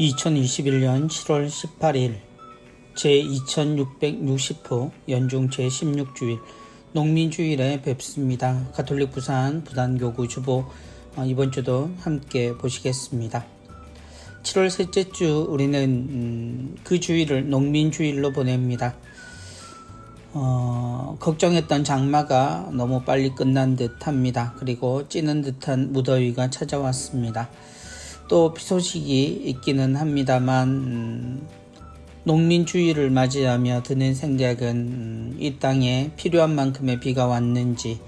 2021년 7월 18일 제2660호 연중 제16주일 농민주일에 뵙습니다. 가톨릭 부산 부단교구 주보 이번 주도 함께 보시겠습니다. 7월 셋째 주 우리는 그 주일을 농민주일로 보냅니다. 걱정했던 장마가 너무 빨리 끝난 듯 합니다. 그리고 찌는 듯한 무더위가 찾아왔습니다. 또 비 소식이 있기는 합니다만 농민주일을 맞이하며 드는 생각은 이 땅에 필요한 만큼의 비가 왔는지,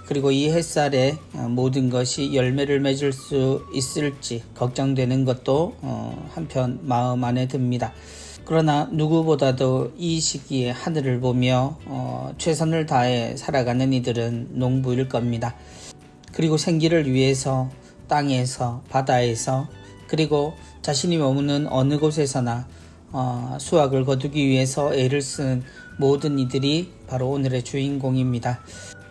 그리고 이 햇살에 모든 것이 열매를 맺을 수 있을지 걱정되는 것도 한편 마음 안에 듭니다. 그러나 누구보다도 이 시기에 하늘을 보며 최선을 다해 살아가는 이들은 농부일 겁니다. 그리고 생기를 위해서 땅에서, 바다에서, 그리고 자신이 머무는 어느 곳에서나 수확을 거두기 위해서 애를 쓰는 모든 이들이 바로 오늘의 주인공입니다.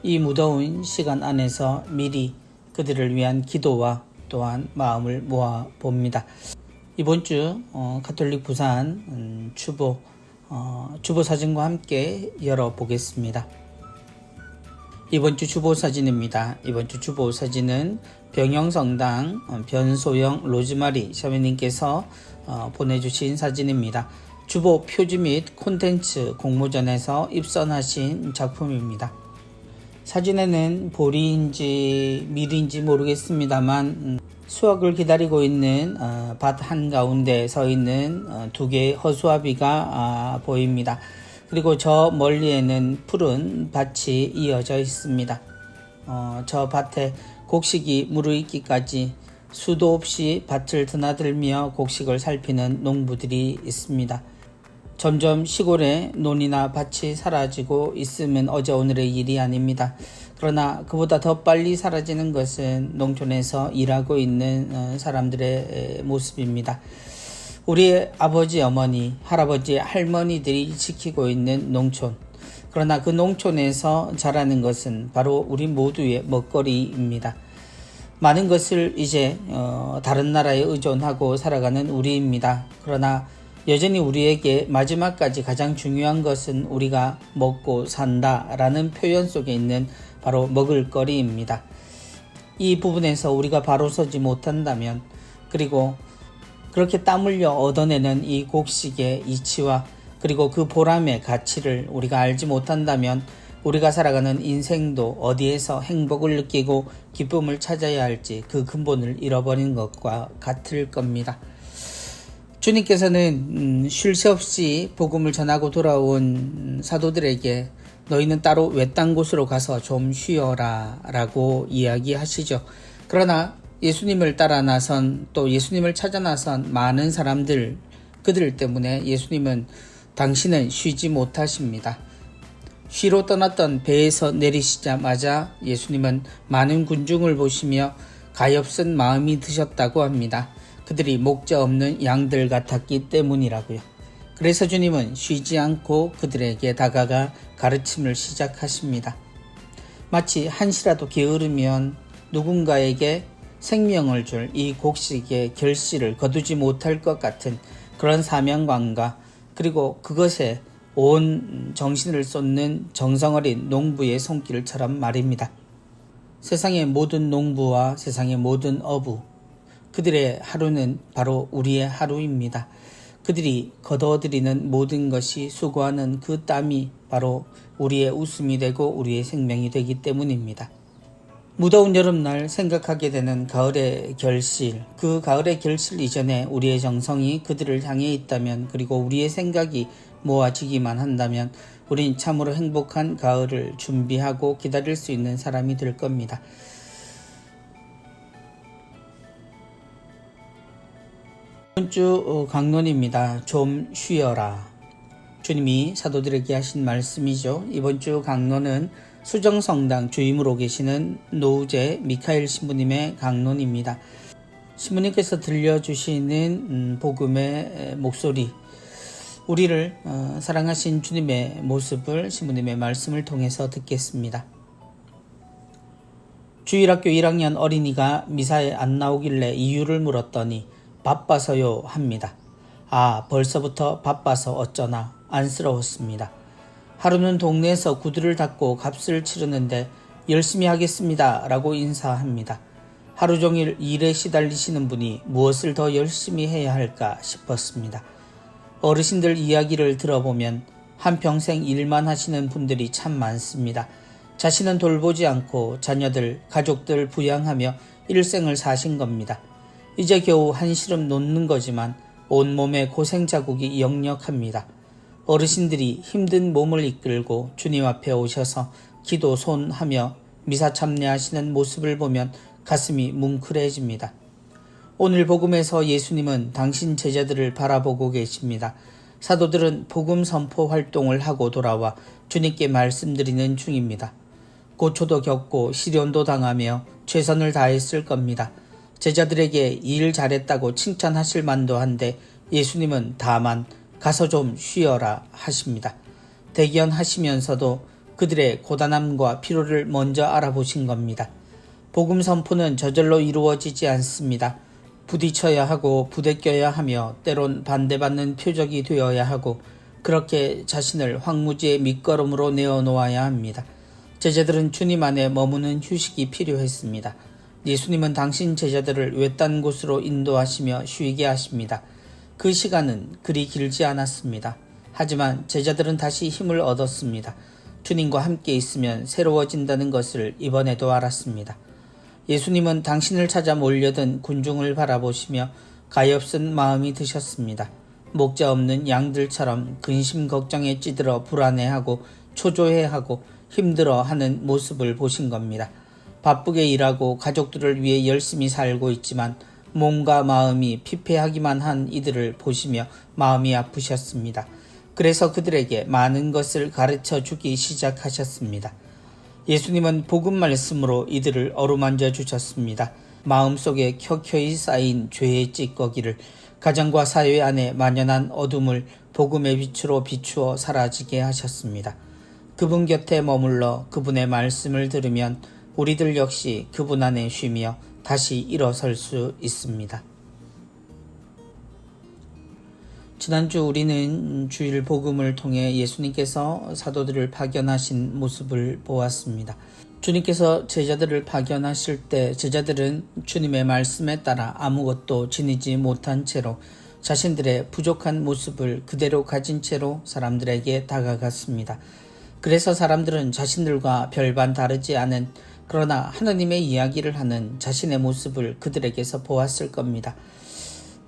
이 무더운 시간 안에서 미리 그들을 위한 기도와 또한 마음을 모아 봅니다. 이번 주 가톨릭 부산 주보 사진과 함께 열어보겠습니다. 이번 주 주보 사진입니다. 이번 주 주보 사진은 병영성당 변소영 로즈마리 샤머님께서 보내주신 사진입니다. 주보 표지 및 콘텐츠 공모전에서 입선하신 작품입니다. 사진에는 보리인지 밀인지 모르겠습니다만 수확을 기다리고 있는 밭 한가운데 서 있는 두 개의 허수아비가 보입니다. 그리고 저 멀리에는 푸른 밭이 이어져 있습니다. 저 밭에 곡식이 무르익기까지 수도 없이 밭을 드나들며 곡식을 살피는 농부들이 있습니다. 점점 시골에 논이나 밭이 사라지고 있으면 어제 오늘의 일이 아닙니다. 그러나 그보다 더 빨리 사라지는 것은 농촌에서 일하고 있는 사람들의 모습입니다. 우리의 아버지, 어머니, 할아버지, 할머니들이 지키고 있는 농촌. 그러나 그 농촌에서 자라는 것은 바로 우리 모두의 먹거리입니다. 많은 것을 이제 다른 나라에 의존하고 살아가는 우리입니다. 그러나 여전히 우리에게 마지막까지 가장 중요한 것은 우리가 먹고 산다라는 표현 속에 있는 바로 먹을거리입니다. 이 부분에서 우리가 바로 서지 못한다면, 그리고 그렇게 땀 흘려 얻어내는 이 곡식의 이치와 그리고 그 보람의 가치를 우리가 알지 못한다면 우리가 살아가는 인생도 어디에서 행복을 느끼고 기쁨을 찾아야 할지 그 근본을 잃어버린 것과 같을 겁니다. 주님께서는 쉴 새 없이 복음을 전하고 돌아온 사도들에게 너희는 따로 외딴 곳으로 가서 좀 쉬어라 라고 이야기하시죠. 그러나 예수님을 따라 나선, 또 예수님을 찾아 나선 많은 사람들, 그들 때문에 예수님은 당신은 쉬지 못하십니다. 쉬러 떠났던 배에서 내리시자마자 예수님은 많은 군중을 보시며 가엾은 마음이 드셨다고 합니다. 그들이 목자 없는 양들 같았기 때문이라고요. 그래서 주님은 쉬지 않고 그들에게 다가가 가르침을 시작하십니다. 마치 한시라도 게으르면 누군가에게 생명을 줄 이 곡식의 결실을 거두지 못할 것 같은 그런 사명감과, 그리고 그것에 온 정신을 쏟는 정성어린 농부의 손길처럼 말입니다. 세상의 모든 농부와 세상의 모든 어부, 그들의 하루는 바로 우리의 하루입니다. 그들이 거둬들이는 모든 것이, 수고하는 그 땀이 바로 우리의 웃음이 되고 우리의 생명이 되기 때문입니다. 무더운 여름날 생각하게 되는 가을의 결실, 그 가을의 결실 이전에 우리의 정성이 그들을 향해 있다면, 그리고 우리의 생각이 모아지기만 한다면 우린 참으로 행복한 가을을 준비하고 기다릴 수 있는 사람이 될 겁니다. 이번 주 강론입니다. 좀 쉬어라. 주님이 사도들에게 하신 말씀이죠. 이번 주 강론은 수정성당 주임으로 계시는 노우재 미카엘 신부님의 강론입니다. 신부님께서 들려주시는 복음의 목소리, 우리를 사랑하신 주님의 모습을 신부님의 말씀을 통해서 듣겠습니다. 주일학교 1학년 어린이가 미사에 안 나오길래 이유를 물었더니 바빠서요 합니다. 벌써부터 바빠서 어쩌나 안쓰러웠습니다. 하루는 동네에서 구두를 닦고 값을 치르는데 열심히 하겠습니다 라고 인사합니다. 하루 종일 일에 시달리시는 분이 무엇을 더 열심히 해야 할까 싶었습니다. 어르신들 이야기를 들어보면 한평생 일만 하시는 분들이 참 많습니다. 자신은 돌보지 않고 자녀들, 가족들 부양하며 일생을 사신 겁니다. 이제 겨우 한시름 놓는 거지만 온몸에 고생 자국이 역력합니다. 어르신들이 힘든 몸을 이끌고 주님 앞에 오셔서 기도 손하며 미사 참례하시는 모습을 보면 가슴이 뭉클해집니다. 오늘 복음에서 예수님은 당신 제자들을 바라보고 계십니다. 사도들은 복음 선포 활동을 하고 돌아와 주님께 말씀드리는 중입니다. 고초도 겪고 시련도 당하며 최선을 다했을 겁니다. 제자들에게 일 잘했다고 칭찬하실 만도 한데 예수님은 다만 가서 좀 쉬어라 하십니다. 대견하시면서도 그들의 고단함과 피로를 먼저 알아보신 겁니다. 복음 선포는 저절로 이루어지지 않습니다. 부딪혀야 하고 부대껴야 하며 때론 반대받는 표적이 되어야 하고 그렇게 자신을 황무지의 밑거름으로 내어놓아야 합니다. 제자들은 주님 안에 머무는 휴식이 필요했습니다. 예수님은 당신 제자들을 외딴 곳으로 인도하시며 쉬게 하십니다. 그 시간은 그리 길지 않았습니다. 하지만 제자들은 다시 힘을 얻었습니다. 주님과 함께 있으면 새로워진다는 것을 이번에도 알았습니다. 예수님은 당신을 찾아 몰려든 군중을 바라보시며 가엾은 마음이 드셨습니다. 목자 없는 양들처럼 근심 걱정에 찌들어 불안해하고 초조해하고 힘들어하는 모습을 보신 겁니다. 바쁘게 일하고 가족들을 위해 열심히 살고 있지만 몸과 마음이 피폐하기만 한 이들을 보시며 마음이 아프셨습니다. 그래서 그들에게 많은 것을 가르쳐 주기 시작하셨습니다. 예수님은 복음 말씀으로 이들을 어루만져 주셨습니다. 마음속에 켜켜이 쌓인 죄의 찌꺼기를 가정과 사회 안에 만연한 어둠을 복음의 빛으로 비추어 사라지게 하셨습니다. 그분 곁에 머물러 그분의 말씀을 들으면 우리들 역시 그분 안에 쉬며 다시 일어설 수 있습니다. 지난주 우리는 주일 복음을 통해 예수님께서 사도들을 파견하신 모습을 보았습니다. 주님께서 제자들을 파견하실 때 제자들은 주님의 말씀에 따라 아무것도 지니지 못한 채로 자신들의 부족한 모습을 그대로 가진 채로 사람들에게 다가갔습니다. 그래서 사람들은 자신들과 별반 다르지 않은 그러나 하나님의 이야기를 하는 자신의 모습을 그들에게서 보았을 겁니다.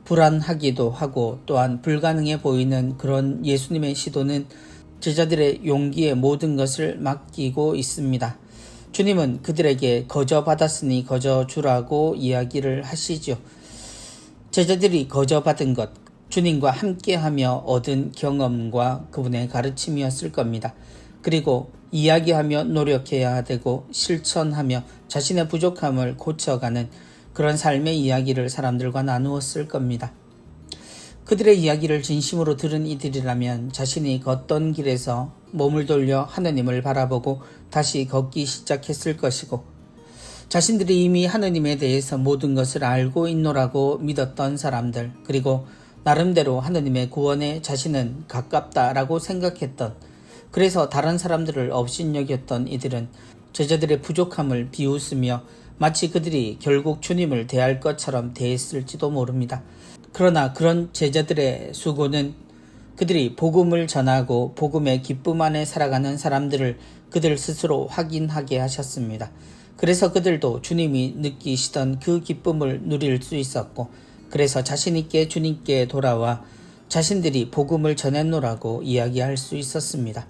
불안하기도 하고 또한 불가능해 보이는 그런 예수님의 시도는 제자들의 용기에 모든 것을 맡기고 있습니다. 주님은 그들에게 거저 받았으니 거저 주라고 이야기를 하시죠. 제자들이 거저 받은 것, 주님과 함께하며 얻은 경험과 그분의 가르침이었을 겁니다. 그리고 이야기하며 노력해야 되고 실천하며 자신의 부족함을 고쳐가는 그런 삶의 이야기를 사람들과 나누었을 겁니다. 그들의 이야기를 진심으로 들은 이들이라면 자신이 걷던 길에서 몸을 돌려 하느님을 바라보고 다시 걷기 시작했을 것이고 자신들이 이미 하느님에 대해서 모든 것을 알고 있노라고 믿었던 사람들 그리고 나름대로 하느님의 구원에 자신은 가깝다라고 생각했던 그래서 다른 사람들을 업신여겼던 이들은 제자들의 부족함을 비웃으며 마치 그들이 결국 주님을 대할 것처럼 대했을지도 모릅니다. 그러나 그런 제자들의 수고는 그들이 복음을 전하고 복음의 기쁨 안에 살아가는 사람들을 그들 스스로 확인하게 하셨습니다. 그래서 그들도 주님이 느끼시던 그 기쁨을 누릴 수 있었고 그래서 자신 있게 주님께 돌아와 자신들이 복음을 전했노라고 이야기할 수 있었습니다.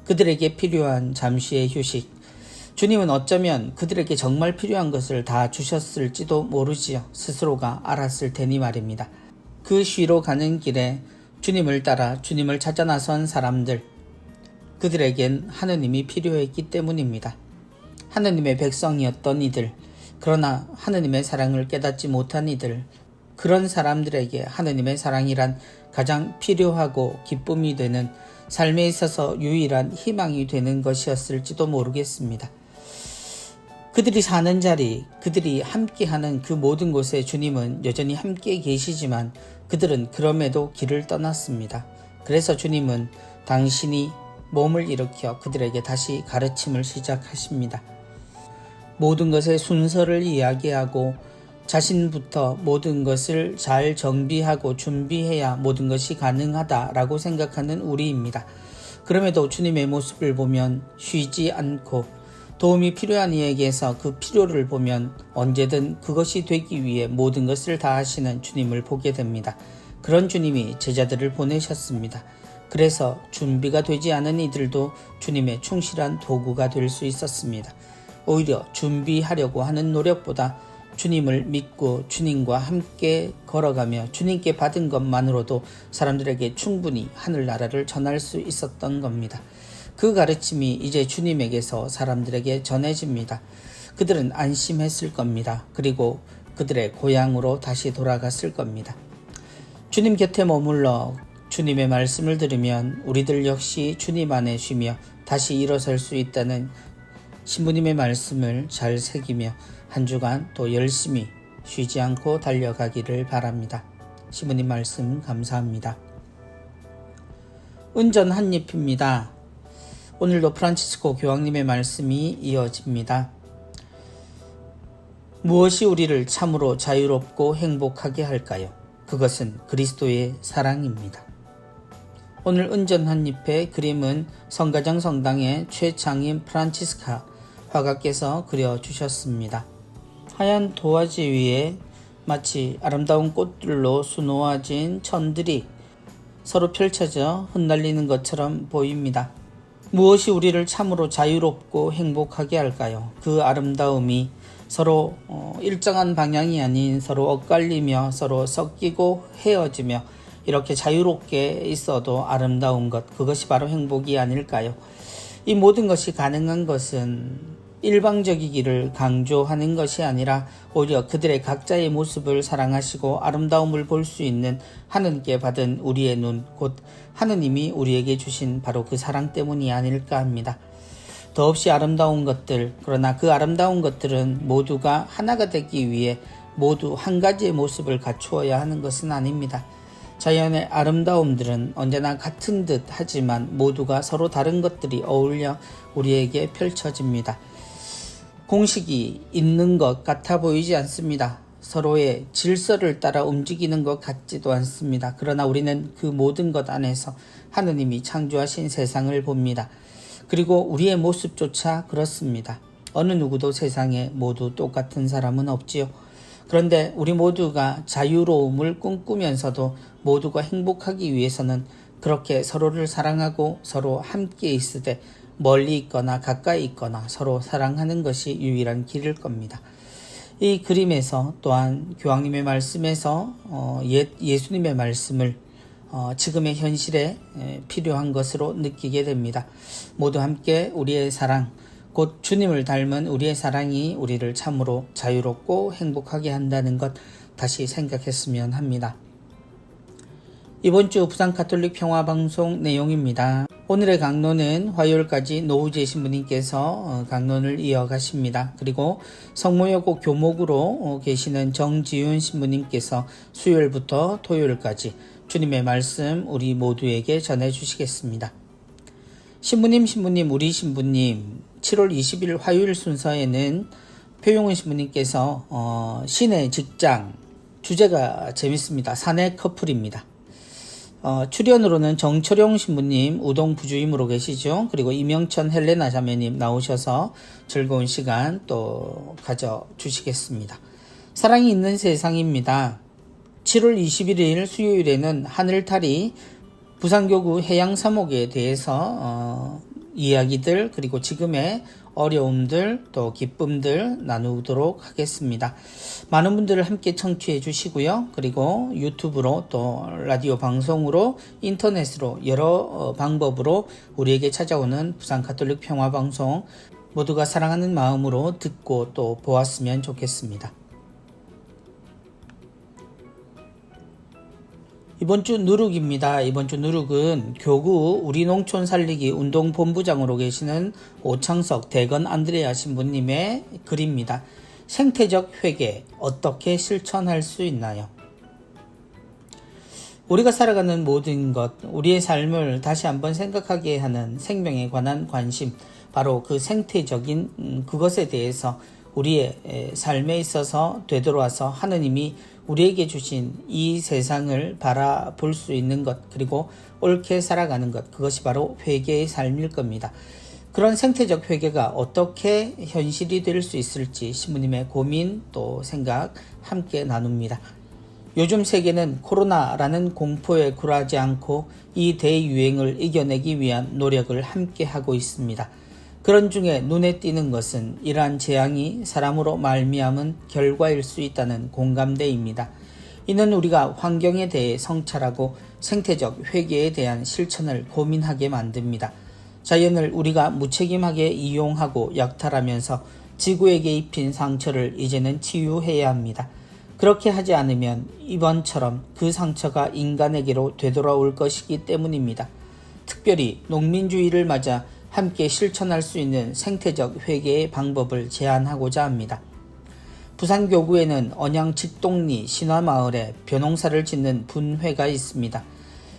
그들에게 필요한 잠시의 휴식, 주님은 어쩌면 그들에게 정말 필요한 것을 다 주셨을지도 모르지요. 스스로가 알았을 테니 말입니다. 그 쉬러 가는 길에 주님을 따라 주님을 찾아 나선 사람들, 그들에겐 하느님이 필요했기 때문입니다. 하느님의 백성이었던 이들, 그러나 하느님의 사랑을 깨닫지 못한 이들, 그런 사람들에게 하느님의 사랑이란 가장 필요하고 기쁨이 되는 삶에 있어서 유일한 희망이 되는 것이었을지도 모르겠습니다. 그들이 사는 자리, 그들이 함께하는 그 모든 곳에 주님은 여전히 함께 계시지만 그들은 그럼에도 길을 떠났습니다. 그래서 주님은 당신이 몸을 일으켜 그들에게 다시 가르침을 시작하십니다. 모든 것의 순서를 이야기하고 자신부터 모든 것을 잘 정비하고 준비해야 모든 것이 가능하다라고 생각하는 우리입니다. 그럼에도 주님의 모습을 보면 쉬지 않고 도움이 필요한 이에게서 그 필요를 보면 언제든 그것이 되기 위해 모든 것을 다하시는 주님을 보게 됩니다. 그런 주님이 제자들을 보내셨습니다. 그래서 준비가 되지 않은 이들도 주님의 충실한 도구가 될 수 있었습니다. 오히려 준비하려고 하는 노력보다 주님을 믿고 주님과 함께 걸어가며 주님께 받은 것만으로도 사람들에게 충분히 하늘나라를 전할 수 있었던 겁니다. 그 가르침이 이제 주님에게서 사람들에게 전해집니다. 그들은 안심했을 겁니다. 그리고 그들의 고향으로 다시 돌아갔을 겁니다. 주님 곁에 머물러 주님의 말씀을 들으면 우리들 역시 주님 안에 쉬며 다시 일어설 수 있다는 신부님의 말씀을 잘 새기며 한 주간 또 열심히 쉬지 않고 달려가기를 바랍니다. 신부님 말씀 감사합니다. 은전 한입입니다. 오늘도 프란치스코 교황님의 말씀이 이어집니다. 무엇이 우리를 참으로 자유롭고 행복하게 할까요? 그것은 그리스도의 사랑입니다. 오늘 은전 한입의 그림은 성가정 성당의 최창임 프란치스카 화가께서 그려주셨습니다. 하얀 도화지 위에 마치 아름다운 꽃들로 수놓아진 천들이 서로 펼쳐져 흩날리는 것처럼 보입니다. 무엇이 우리를 참으로 자유롭고 행복하게 할까요? 그 아름다움이 서로 일정한 방향이 아닌 서로 엇갈리며 서로 섞이고 헤어지며 이렇게 자유롭게 있어도 아름다운 것, 그것이 바로 행복이 아닐까요? 이 모든 것이 가능한 것은 일방적이기를 강조하는 것이 아니라 오히려 그들의 각자의 모습을 사랑하시고 아름다움을 볼 수 있는 하느님께 받은 우리의 눈, 곧 하느님이 우리에게 주신 바로 그 사랑 때문이 아닐까 합니다. 더없이 아름다운 것들, 그러나 그 아름다운 것들은 모두가 하나가 되기 위해 모두 한 가지의 모습을 갖추어야 하는 것은 아닙니다. 자연의 아름다움들은 언제나 같은 듯 하지만 모두가 서로 다른 것들이 어울려 우리에게 펼쳐집니다. 공식이 있는 것 같아 보이지 않습니다. 서로의 질서를 따라 움직이는 것 같지도 않습니다. 그러나 우리는 그 모든 것 안에서 하느님이 창조하신 세상을 봅니다. 그리고 우리의 모습조차 그렇습니다. 어느 누구도 세상에 모두 똑같은 사람은 없지요. 그런데 우리 모두가 자유로움을 꿈꾸면서도 모두가 행복하기 위해서는 그렇게 서로를 사랑하고 서로 함께 있으되 멀리 있거나 가까이 있거나 서로 사랑하는 것이 유일한 길일 겁니다. 이 그림에서 또한 교황님의 말씀에서 예수님의 말씀을 지금의 현실에 필요한 것으로 느끼게 됩니다. 모두 함께 우리의 사랑, 곧 주님을 닮은 우리의 사랑이 우리를 참으로 자유롭고 행복하게 한다는 것 다시 생각했으면 합니다. 이번 주 부산 가톨릭 평화방송 내용입니다. 오늘의 강론은 화요일까지 노우재 신부님께서 강론을 이어가십니다. 그리고 성모여고 교목으로 계시는 정지윤 신부님께서 수요일부터 토요일까지 주님의 말씀 우리 모두에게 전해주시겠습니다. 신부님, 우리 신부님, 7월 20일 화요일 순서에는 표용은 신부님께서 신의 직장, 주제가 재밌습니다. 사내 커플입니다. 출연으로는 정철용 신부님, 우동 부주임으로 계시죠. 그리고 이명천 헬레나 자매님 나오셔서 즐거운 시간 또 가져주시겠습니다. 사랑이 있는 세상입니다. 7월 21일 수요일에는 하늘탈이 부산교구 해양사목에 대해서 이야기들 그리고 지금의 어려움들 또 기쁨들 나누도록 하겠습니다. 많은 분들 함께 청취해 주시고요. 그리고 유튜브로 또 라디오 방송으로 인터넷으로 여러 방법으로 우리에게 찾아오는 부산 가톨릭 평화방송 모두가 사랑하는 마음으로 듣고 또 보았으면 좋겠습니다. 이번 주 누룩입니다. 이번 주 누룩은 교구 우리 농촌 살리기 운동본부장으로 계시는 오창석 대건 안드레아 신부님의 글입니다. 생태적 회개 어떻게 실천할 수 있나요? 우리가 살아가는 모든 것, 우리의 삶을 다시 한번 생각하게 하는 생명에 관한 관심, 바로 그 생태적인 그것에 대해서 우리의 삶에 있어서 되돌아와서 하느님이 우리에게 주신 이 세상을 바라볼 수 있는 것, 그리고 옳게 살아가는 것, 그것이 바로 회개의 삶일 겁니다. 그런 생태적 회개가 어떻게 현실이 될 수 있을지 신부님의 고민 또 생각 함께 나눕니다. 요즘 세계는 코로나라는 공포에 굴하지 않고 이 대유행을 이겨내기 위한 노력을 함께 하고 있습니다. 그런 중에 눈에 띄는 것은 이러한 재앙이 사람으로 말미암은 결과일 수 있다는 공감대입니다. 이는 우리가 환경에 대해 성찰하고 생태적 회개에 대한 실천을 고민하게 만듭니다. 자연을 우리가 무책임하게 이용하고 약탈하면서 지구에게 입힌 상처를 이제는 치유해야 합니다. 그렇게 하지 않으면 이번처럼 그 상처가 인간에게로 되돌아올 것이기 때문입니다. 특별히 농민주의를 맞아 함께 실천할 수 있는 생태적 회개의 방법을 제안하고자 합니다. 부산교구에는 언양 직동리 신화마을에 벼농사를 짓는 분회가 있습니다.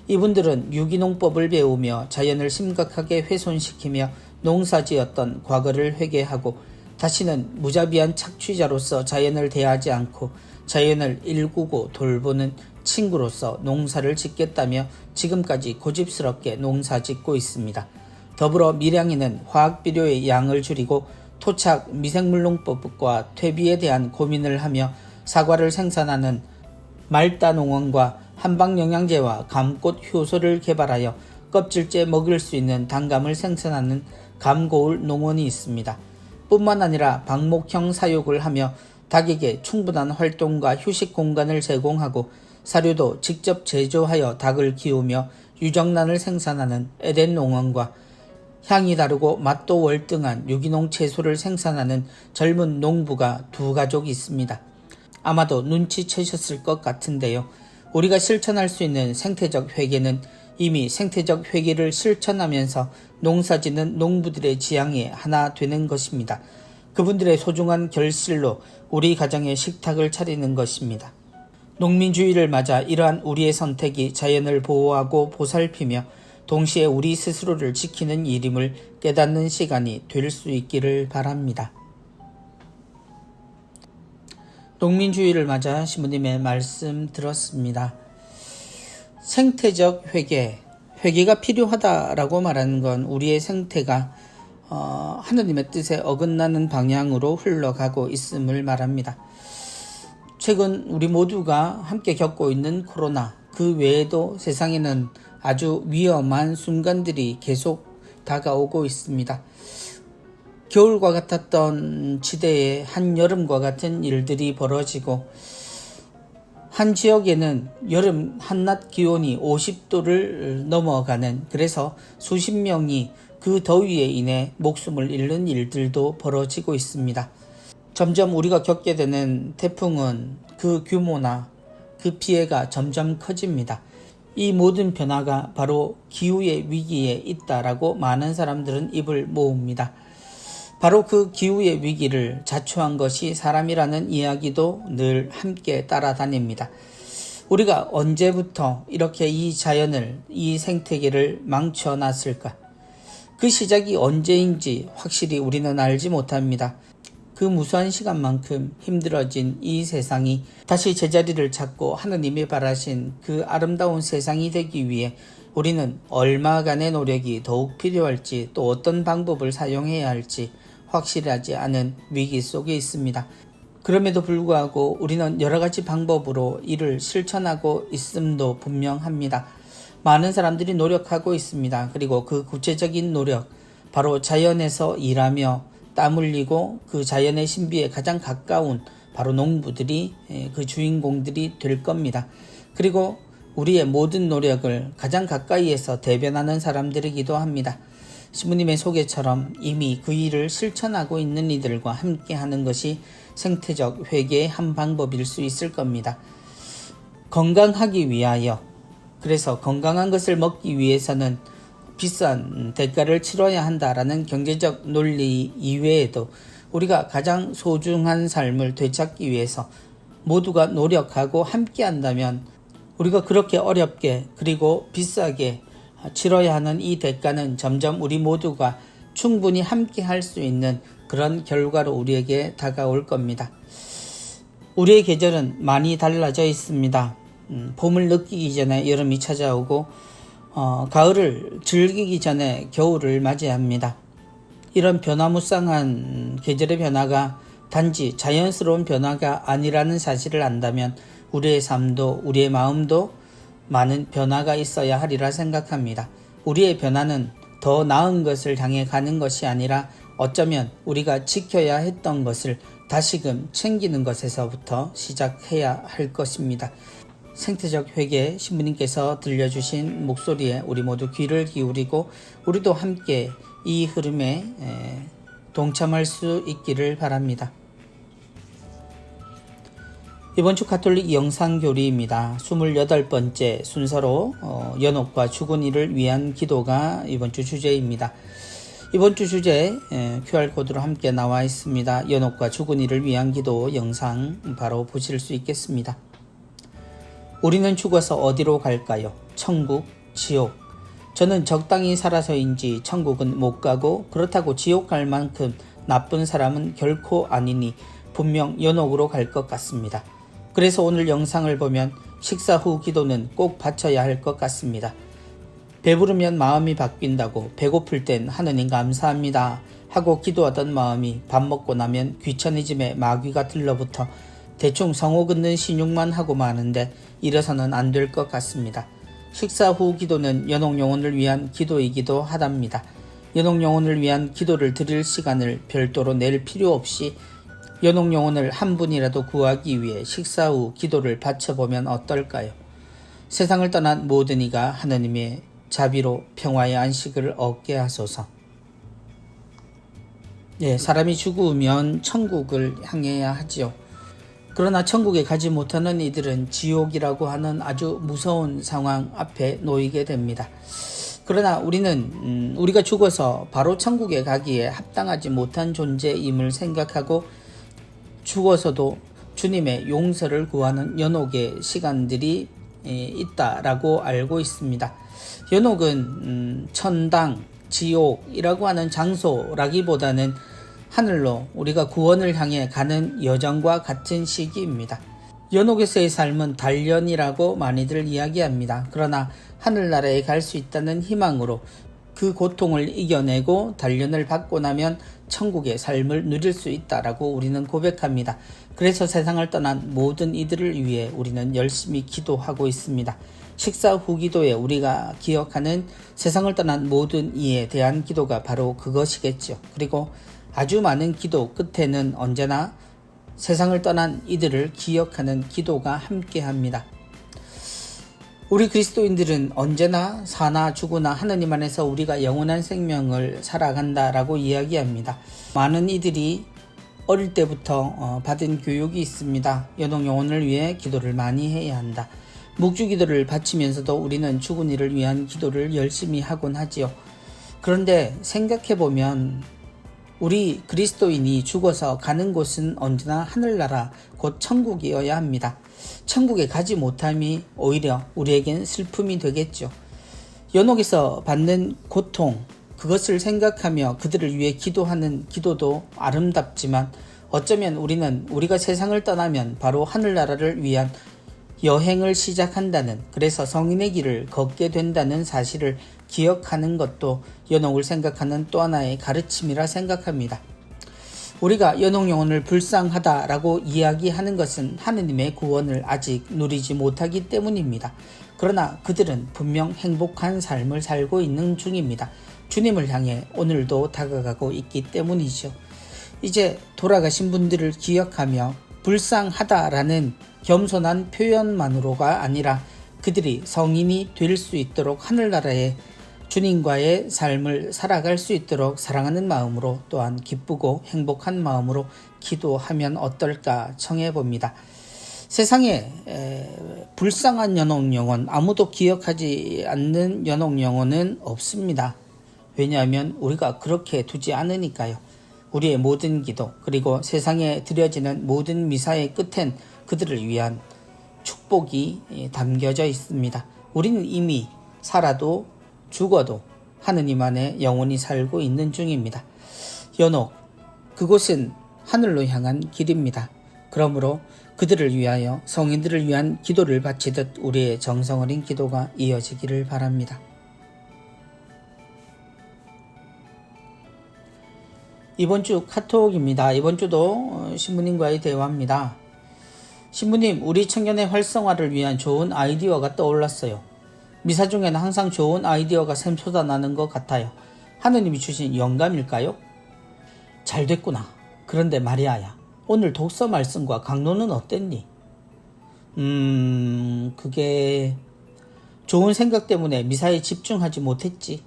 이분들은 유기농법을 배우며 자연을 심각하게 훼손시키며 농사지었던 과거를 회개하고 다시는 무자비한 착취자로서 자연을 대하지 않고 자연을 일구고 돌보는 친구로서 농사를 짓겠다며 지금까지 고집스럽게 농사짓고 있습니다. 더불어 밀양에는 화학비료의 양을 줄이고 토착 미생물농법과 퇴비에 대한 고민을 하며 사과를 생산하는 말따농원과 한방영양제와 감꽃 효소를 개발하여 껍질째 먹을 수 있는 단감을 생산하는 감고울 농원이 있습니다. 뿐만 아니라 방목형 사육을 하며 닭에게 충분한 활동과 휴식 공간을 제공하고 사료도 직접 제조하여 닭을 키우며 유정란을 생산하는 에덴 농원과 향이 다르고 맛도 월등한 유기농 채소를 생산하는 젊은 농부가 두 가족이 있습니다. 아마도 눈치채셨을 것 같은데요. 우리가 실천할 수 있는 생태적 회개는 이미 생태적 회개를 실천하면서 농사짓는 농부들의 지향에 하나 되는 것입니다. 그분들의 소중한 결실로 우리 가정의 식탁을 차리는 것입니다. 농민주의를 맞아 이러한 우리의 선택이 자연을 보호하고 보살피며 동시에 우리 스스로를 지키는 일임을 깨닫는 시간이 될 수 있기를 바랍니다. 농민주의를 맞아 신부님의 말씀 들었습니다. 생태적 회개가 필요하다라고 말하는 건 우리의 생태가 하느님의 뜻에 어긋나는 방향으로 흘러가고 있음을 말합니다. 최근 우리 모두가 함께 겪고 있는 코로나, 그 외에도 세상에는 아주 위험한 순간들이 계속 다가오고 있습니다. 겨울과 같았던 지대에 한여름과 같은 일들이 벌어지고 한 지역에는 여름 한낮 기온이 50도를 넘어가는, 그래서 수십 명이 그 더위에 인해 목숨을 잃는 일들도 벌어지고 있습니다. 점점 우리가 겪게 되는 태풍은 그 규모나 그 피해가 점점 커집니다. 이 모든 변화가 바로 기후의 위기에 있다라고 많은 사람들은 입을 모읍니다. 바로 그 기후의 위기를 자초한 것이 사람이라는 이야기도 늘 함께 따라다닙니다. 우리가 언제부터 이렇게 이 자연을, 이 생태계를 망쳐놨을까? 그 시작이 언제인지 확실히 우리는 알지 못합니다. 그 무수한 시간만큼 힘들어진 이 세상이 다시 제자리를 찾고 하느님이 바라신 그 아름다운 세상이 되기 위해 우리는 얼마간의 노력이 더욱 필요할지, 또 어떤 방법을 사용해야 할지 확실하지 않은 위기 속에 있습니다. 그럼에도 불구하고 우리는 여러 가지 방법으로 이를 실천하고 있음도 분명합니다. 많은 사람들이 노력하고 있습니다. 그리고 그 구체적인 노력, 바로 자연에서 일하며 땀 흘리고 그 자연의 신비에 가장 가까운 바로 농부들이 그 주인공들이 될 겁니다. 그리고 우리의 모든 노력을 가장 가까이에서 대변하는 사람들이기도 합니다. 신부님의 소개처럼 이미 그 일을 실천하고 있는 이들과 함께 하는 것이 생태적 회개의 한 방법일 수 있을 겁니다. 건강하기 위하여 그래서 건강한 것을 먹기 위해서는 비싼 대가를 치러야 한다라는 경제적 논리 이외에도 우리가 가장 소중한 삶을 되찾기 위해서 모두가 노력하고 함께 한다면 우리가 그렇게 어렵게 그리고 비싸게 치러야 하는 이 대가는 점점 우리 모두가 충분히 함께 할 수 있는 그런 결과로 우리에게 다가올 겁니다. 우리의 계절은 많이 달라져 있습니다. 봄을 느끼기 전에 여름이 찾아오고 가을을 즐기기 전에 겨울을 맞이합니다. 이런 변화무쌍한 계절의 변화가 단지 자연스러운 변화가 아니라는 사실을 안다면 우리의 삶도 우리의 마음도 많은 변화가 있어야 하리라 생각합니다. 우리의 변화는 더 나은 것을 향해 가는 것이 아니라 어쩌면 우리가 지켜야 했던 것을 다시금 챙기는 것에서부터 시작해야 할 것입니다. 생태적 회계 신부님께서 들려주신 목소리에 우리 모두 귀를 기울이고 우리도 함께 이 흐름에 동참할 수 있기를 바랍니다. 이번 주 가톨릭 영상교리입니다. 28번째 순서로 연옥과 죽은 이를 위한 기도가 이번 주 주제입니다. 이번 주 주제 QR코드로 함께 나와 있습니다. 연옥과 죽은 이를 위한 기도 영상 바로 보실 수 있겠습니다. 우리는 죽어서 어디로 갈까요? 천국, 지옥. 저는 적당히 살아서인지 천국은 못 가고 그렇다고 지옥 갈 만큼 나쁜 사람은 결코 아니니 분명 연옥으로 갈 것 같습니다. 그래서 오늘 영상을 보면 식사 후 기도는 꼭 바쳐야 할 것 같습니다. 배부르면 마음이 바뀐다고 배고플 땐 하느님 감사합니다 하고 기도하던 마음이 밥 먹고 나면 귀차니즘에 마귀가 들러붙어 대충 성호 긋는 신용만 하고 마는데 이래서는 안 될 것 같습니다. 식사 후 기도는 연옥 영혼을 위한 기도이기도 하답니다. 연옥 영혼을 위한 기도를 드릴 시간을 별도로 낼 필요 없이 연옥 영혼을 한 분이라도 구하기 위해 식사 후 기도를 바쳐보면 어떨까요? 세상을 떠난 모든 이가 하느님의 자비로 평화의 안식을 얻게 하소서. 사람이 죽으면 천국을 향해야 하지요. 그러나 천국에 가지 못하는 이들은 지옥이라고 하는 아주 무서운 상황 앞에 놓이게 됩니다. 그러나 우리는 우리가 죽어서 바로 천국에 가기에 합당하지 못한 존재임을 생각하고 죽어서도 주님의 용서를 구하는 연옥의 시간들이 있다라고 알고 있습니다. 연옥은 천당, 지옥이라고 하는 장소라기보다는 하늘로 우리가 구원을 향해 가는 여정과 같은 시기입니다. 연옥에서의 삶은 단련이라고 많이들 이야기합니다. 그러나 하늘나라에 갈 수 있다는 희망으로 그 고통을 이겨내고 단련을 받고 나면 천국의 삶을 누릴 수 있다라고 우리는 고백합니다. 그래서 세상을 떠난 모든 이들을 위해 우리는 열심히 기도하고 있습니다. 식사 후 기도에 우리가 기억하는 세상을 떠난 모든 이에 대한 기도가 바로 그것이겠죠. 그리고 아주 많은 기도 끝에는 언제나 세상을 떠난 이들을 기억하는 기도가 함께합니다. 우리 그리스도인들은 언제나 사나 죽으나 하느님 안에서 우리가 영원한 생명을 살아간다라고 이야기합니다. 많은 이들이 어릴 때부터 받은 교육이 있습니다. 연옥 영혼을 위해 기도를 많이 해야 한다. 묵주 기도를 바치면서도 우리는 죽은 이를 위한 기도를 열심히 하곤 하지요. 그런데 생각해보면 우리 그리스도인이 죽어서 가는 곳은 언제나 하늘나라 곧 천국이어야 합니다. 천국에 가지 못함이 오히려 우리에겐 슬픔이 되겠죠. 연옥에서 받는 고통, 그것을 생각하며 그들을 위해 기도하는 기도도 아름답지만 어쩌면 우리는 우리가 세상을 떠나면 바로 하늘나라를 위한 여행을 시작한다는, 그래서 성인의 길을 걷게 된다는 사실을 기억하는 것도 연옥을 생각하는 또 하나의 가르침이라 생각합니다. 우리가 연옥 영혼을 불쌍하다라고 이야기하는 것은 하느님의 구원을 아직 누리지 못하기 때문입니다. 그러나 그들은 분명 행복한 삶을 살고 있는 중입니다. 주님을 향해 오늘도 다가가고 있기 때문이죠. 이제 돌아가신 분들을 기억하며 불쌍하다라는 겸손한 표현만으로가 아니라 그들이 성인이 될 수 있도록 하늘나라에 주님과의 삶을 살아갈 수 있도록 사랑하는 마음으로 또한 기쁘고 행복한 마음으로 기도하면 어떨까 청해봅니다. 세상에 불쌍한 연옥 영혼, 아무도 기억하지 않는 연옥 영혼은 없습니다. 왜냐하면 우리가 그렇게 두지 않으니까요. 우리의 모든 기도, 그리고 세상에 드려지는 모든 미사의 끝엔 그들을 위한 축복이 담겨져 있습니다. 우리는 이미 살아도 죽어도 하느님 안에 영원히 살고 있는 중입니다. 연옥, 그곳은 하늘로 향한 길입니다. 그러므로 그들을 위하여 성인들을 위한 기도를 바치듯 우리의 정성 어린 기도가 이어지기를 바랍니다. 이번 주 카톡입니다. 이번 주도 신부님과의 대화입니다. 신부님, 우리 청년의 활성화를 위한 좋은 아이디어가 떠올랐어요. 미사 중에는 항상 좋은 아이디어가 샘솟아나는 것 같아요. 하느님이 주신 영감일까요? 잘 됐구나. 그런데 마리아야, 오늘 독서 말씀과 강론은 어땠니? 그게 좋은 생각 때문에 미사에 집중하지 못했지.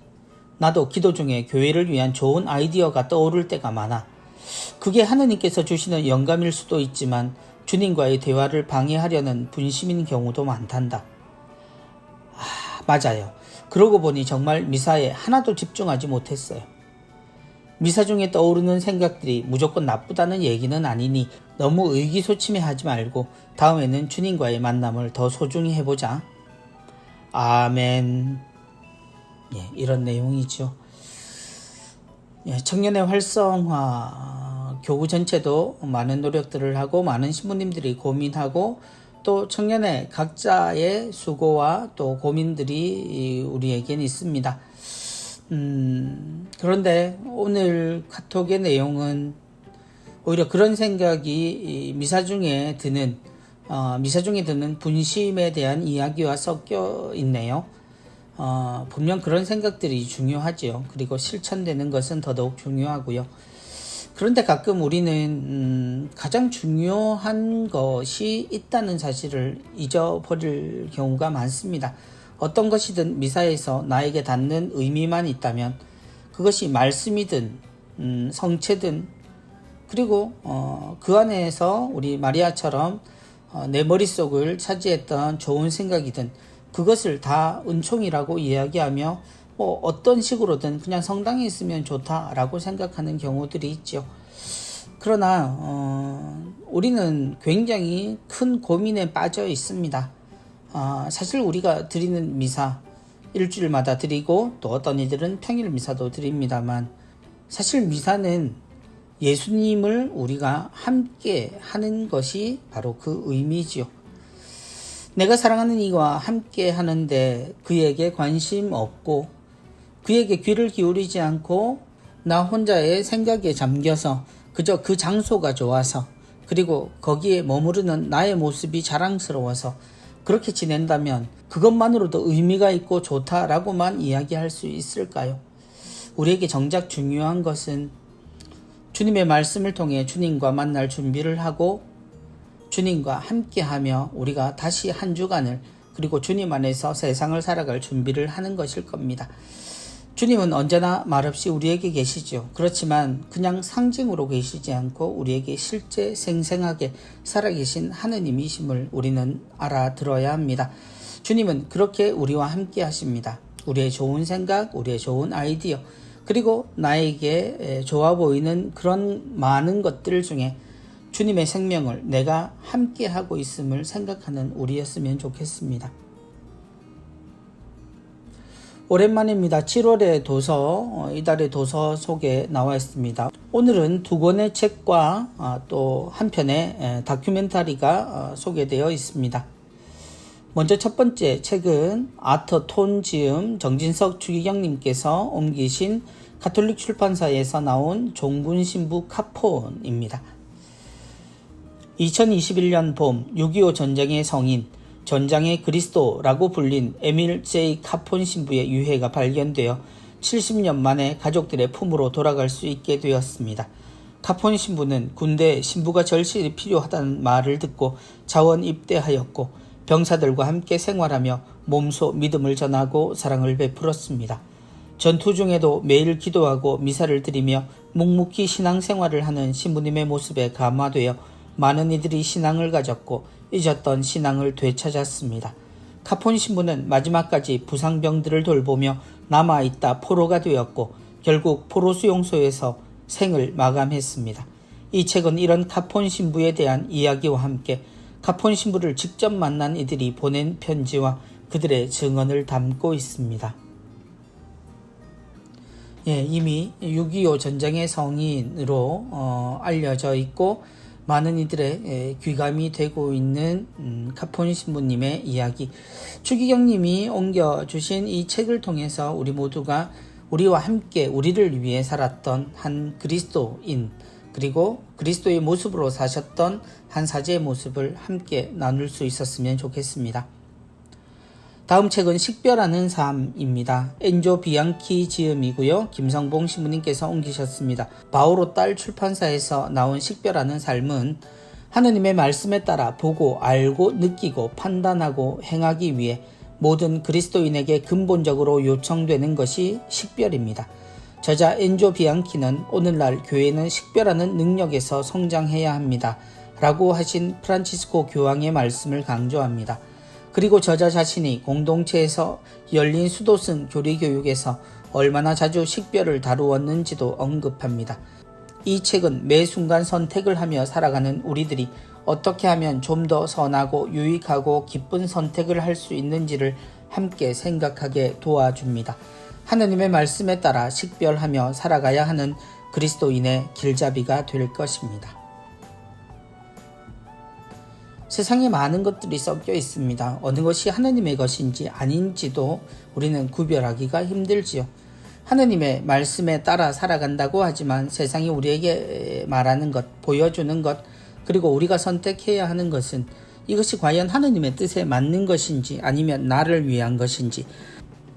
나도 기도 중에 교회를 위한 좋은 아이디어가 떠오를 때가 많아. 그게 하느님께서 주시는 영감일 수도 있지만 주님과의 대화를 방해하려는 분심인 경우도 많단다. 맞아요. 그러고 보니 정말 미사에 하나도 집중하지 못했어요. 미사 중에 떠오르는 생각들이 무조건 나쁘다는 얘기는 아니니 너무 의기소침해하지 말고 다음에는 주님과의 만남을 더 소중히 해보자. 아멘. 이런 내용이죠. 청년의 활성화, 교구 전체도 많은 노력들을 하고 많은 신부님들이 고민하고 또 청년의 각자의 수고와 또 고민들이 우리에겐 있습니다. 그런데 오늘 카톡의 내용은 오히려 그런 생각이 미사 중에 드는 분심에 대한 이야기와 섞여 있네요. 분명 그런 생각들이 중요하지요. 그리고 실천되는 것은 더더욱 중요하고요. 그런데 가끔 우리는 가장 중요한 것이 있다는 사실을 잊어버릴 경우가 많습니다. 어떤 것이든 미사에서 나에게 닿는 의미만 있다면 그것이 말씀이든 성체든 그리고 그 안에서 우리 마리아처럼 내 머릿속을 차지했던 좋은 생각이든 그것을 다 은총이라고 이야기하며 어떤 식으로든 그냥 성당에 있으면 좋다라고 생각하는 경우들이 있죠. 그러나 우리는 굉장히 큰 고민에 빠져 있습니다. 사실 우리가 드리는 미사 일주일마다 드리고 또 어떤 이들은 평일 미사도 드립니다만 사실 미사는 예수님을 우리가 함께 하는 것이 바로 그 의미지요. 내가 사랑하는 이와 함께 하는데 그에게 관심 없고 그에게 귀를 기울이지 않고 나 혼자의 생각에 잠겨서 그저 그 장소가 좋아서 그리고 거기에 머무르는 나의 모습이 자랑스러워서 그렇게 지낸다면 그것만으로도 의미가 있고 좋다라고만 이야기할 수 있을까요? 우리에게 정작 중요한 것은 주님의 말씀을 통해 주님과 만날 준비를 하고 주님과 함께하며 우리가 다시 한 주간을 그리고 주님 안에서 세상을 살아갈 준비를 하는 것일 겁니다. 주님은 언제나 말없이 우리에게 계시죠. 그렇지만 그냥 상징으로 계시지 않고 우리에게 실제 생생하게 살아계신 하느님이심을 우리는 알아들어야 합니다. 주님은 그렇게 우리와 함께 하십니다. 우리의 좋은 생각, 우리의 좋은 아이디어, 그리고 나에게 좋아 보이는 그런 많은 것들 중에 주님의 생명을 내가 함께 하고 있음을 생각하는 우리였으면 좋겠습니다. 오랜만입니다. 7월의 도서, 이달의 도서 속에 나와 있습니다. 오늘은 두 권의 책과 또 한 편의 다큐멘터리가 소개되어 있습니다. 먼저 첫 번째 책은 아터 톤 지음 정진석 추기경님께서 옮기신 가톨릭 출판사에서 나온 종군 신부 카폰입니다. 2021년 봄 6.25 전쟁의 성인, 전장의 그리스도라고 불린 에밀 J. 카폰 신부의 유해가 발견되어 70년 만에 가족들의 품으로 돌아갈 수 있게 되었습니다. 카폰 신부는 군대에 신부가 절실히 필요하다는 말을 듣고 자원 입대하였고 병사들과 함께 생활하며 몸소 믿음을 전하고 사랑을 베풀었습니다. 전투 중에도 매일 기도하고 미사를 드리며 묵묵히 신앙생활을 하는 신부님의 모습에 감화되어 많은 이들이 신앙을 가졌고 잊었던 신앙을 되찾았습니다. 카폰 신부는 마지막까지 부상병들을 돌보며 남아있다 포로가 되었고 결국 포로 수용소에서 생을 마감했습니다. 이 책은 이런 카폰 신부에 대한 이야기와 함께 카폰 신부를 직접 만난 이들이 보낸 편지와 그들의 증언을 담고 있습니다. 이미 6.25 전쟁의 성인으로 알려져 있고 많은 이들의 귀감이 되고 있는 카폰 신부님의 이야기, 추기경님이 옮겨주신 이 책을 통해서 우리 모두가 우리와 함께 우리를 위해 살았던 한 그리스도인, 그리고 그리스도의 모습으로 사셨던 한 사제의 모습을 함께 나눌 수 있었으면 좋겠습니다. 다음 책은 식별하는 삶입니다. 엔조 비앙키 지음이고요. 김성봉 신부님께서 옮기셨습니다. 바오로 딸 출판사에서 나온 식별하는 삶은 하느님의 말씀에 따라 보고 알고 느끼고 판단하고 행하기 위해 모든 그리스도인에게 근본적으로 요청되는 것이 식별입니다. 저자 엔조 비앙키는 오늘날 교회는 식별하는 능력에서 성장해야 합니다. 라고 하신 프란치스코 교황의 말씀을 강조합니다. 그리고 저자 자신이 공동체에서 열린 수도승 교리교육에서 얼마나 자주 식별을 다루었는지도 언급합니다. 이 책은 매 순간 선택을 하며 살아가는 우리들이 어떻게 하면 좀 더 선하고 유익하고 기쁜 선택을 할 수 있는지를 함께 생각하게 도와줍니다. 하느님의 말씀에 따라 식별하며 살아가야 하는 그리스도인의 길잡이가 될 것입니다. 세상에 많은 것들이 섞여 있습니다. 어느 것이 하느님의 것인지 아닌지도 우리는 구별하기가 힘들지요. 하느님의 말씀에 따라 살아간다고 하지만 세상이 우리에게 말하는 것, 보여주는 것, 그리고 우리가 선택해야 하는 것은 이것이 과연 하느님의 뜻에 맞는 것인지 아니면 나를 위한 것인지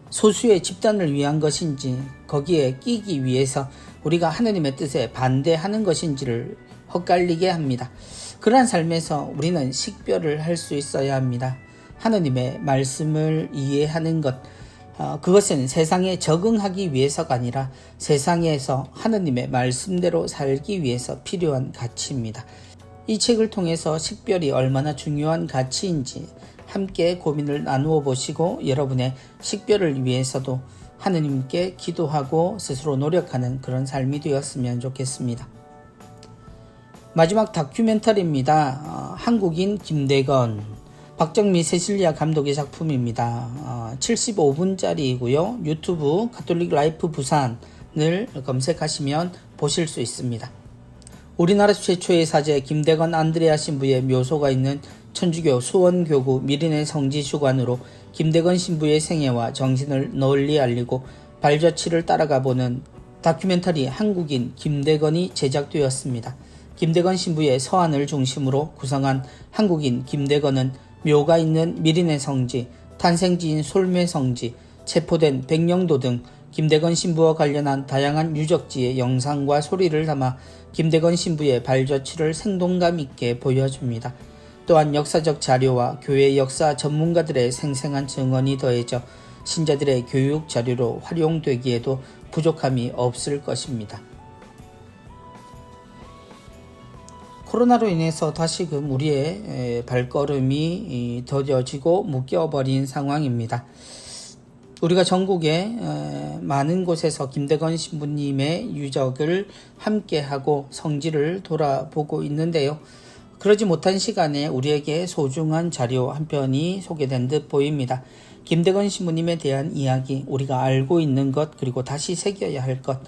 소수의 집단을 위한 것인지 거기에 끼기 위해서 우리가 하느님의 뜻에 반대하는 것인지를 헛갈리게 합니다. 그러한 삶에서 우리는 식별을 할 수 있어야 합니다. 하느님의 말씀을 이해하는 것, 그것은 세상에 적응하기 위해서가 아니라 세상에서 하느님의 말씀대로 살기 위해서 필요한 가치입니다. 이 책을 통해서 식별이 얼마나 중요한 가치인지 함께 고민을 나누어 보시고 여러분의 식별을 위해서도 하느님께 기도하고 스스로 노력하는 그런 삶이 되었으면 좋겠습니다. 마지막 다큐멘터리입니다. 한국인 김대건, 박정미 세실리아 감독의 작품입니다. 75분짜리이고요. 유튜브 가톨릭 라이프 부산을 검색하시면 보실 수 있습니다. 우리나라 최초의 사제 김대건 안드레아 신부의 묘소가 있는 천주교 수원교구 미린의 성지 주관으로 김대건 신부의 생애와 정신을 널리 알리고 발자취를 따라가보는 다큐멘터리 한국인 김대건이 제작되었습니다. 김대건 신부의 서한을 중심으로 구성한 한국인 김대건은 묘가 있는 미린의 성지, 탄생지인 솔매 성지, 체포된 백령도 등 김대건 신부와 관련한 다양한 유적지의 영상과 소리를 담아 김대건 신부의 발자취를 생동감 있게 보여줍니다. 또한 역사적 자료와 교회 역사 전문가들의 생생한 증언이 더해져 신자들의 교육 자료로 활용되기에도 부족함이 없을 것입니다. 코로나로 인해서 다시금 우리의 발걸음이 더뎌지고 묶여버린 상황입니다. 우리가 전국의 많은 곳에서 김대건 신부님의 유적을 함께하고 성지를 돌아보고 있는데요. 그러지 못한 시간에 우리에게 소중한 자료 한 편이 소개된 듯 보입니다. 김대건 신부님에 대한 이야기, 우리가 알고 있는 것, 그리고 다시 새겨야 할 것,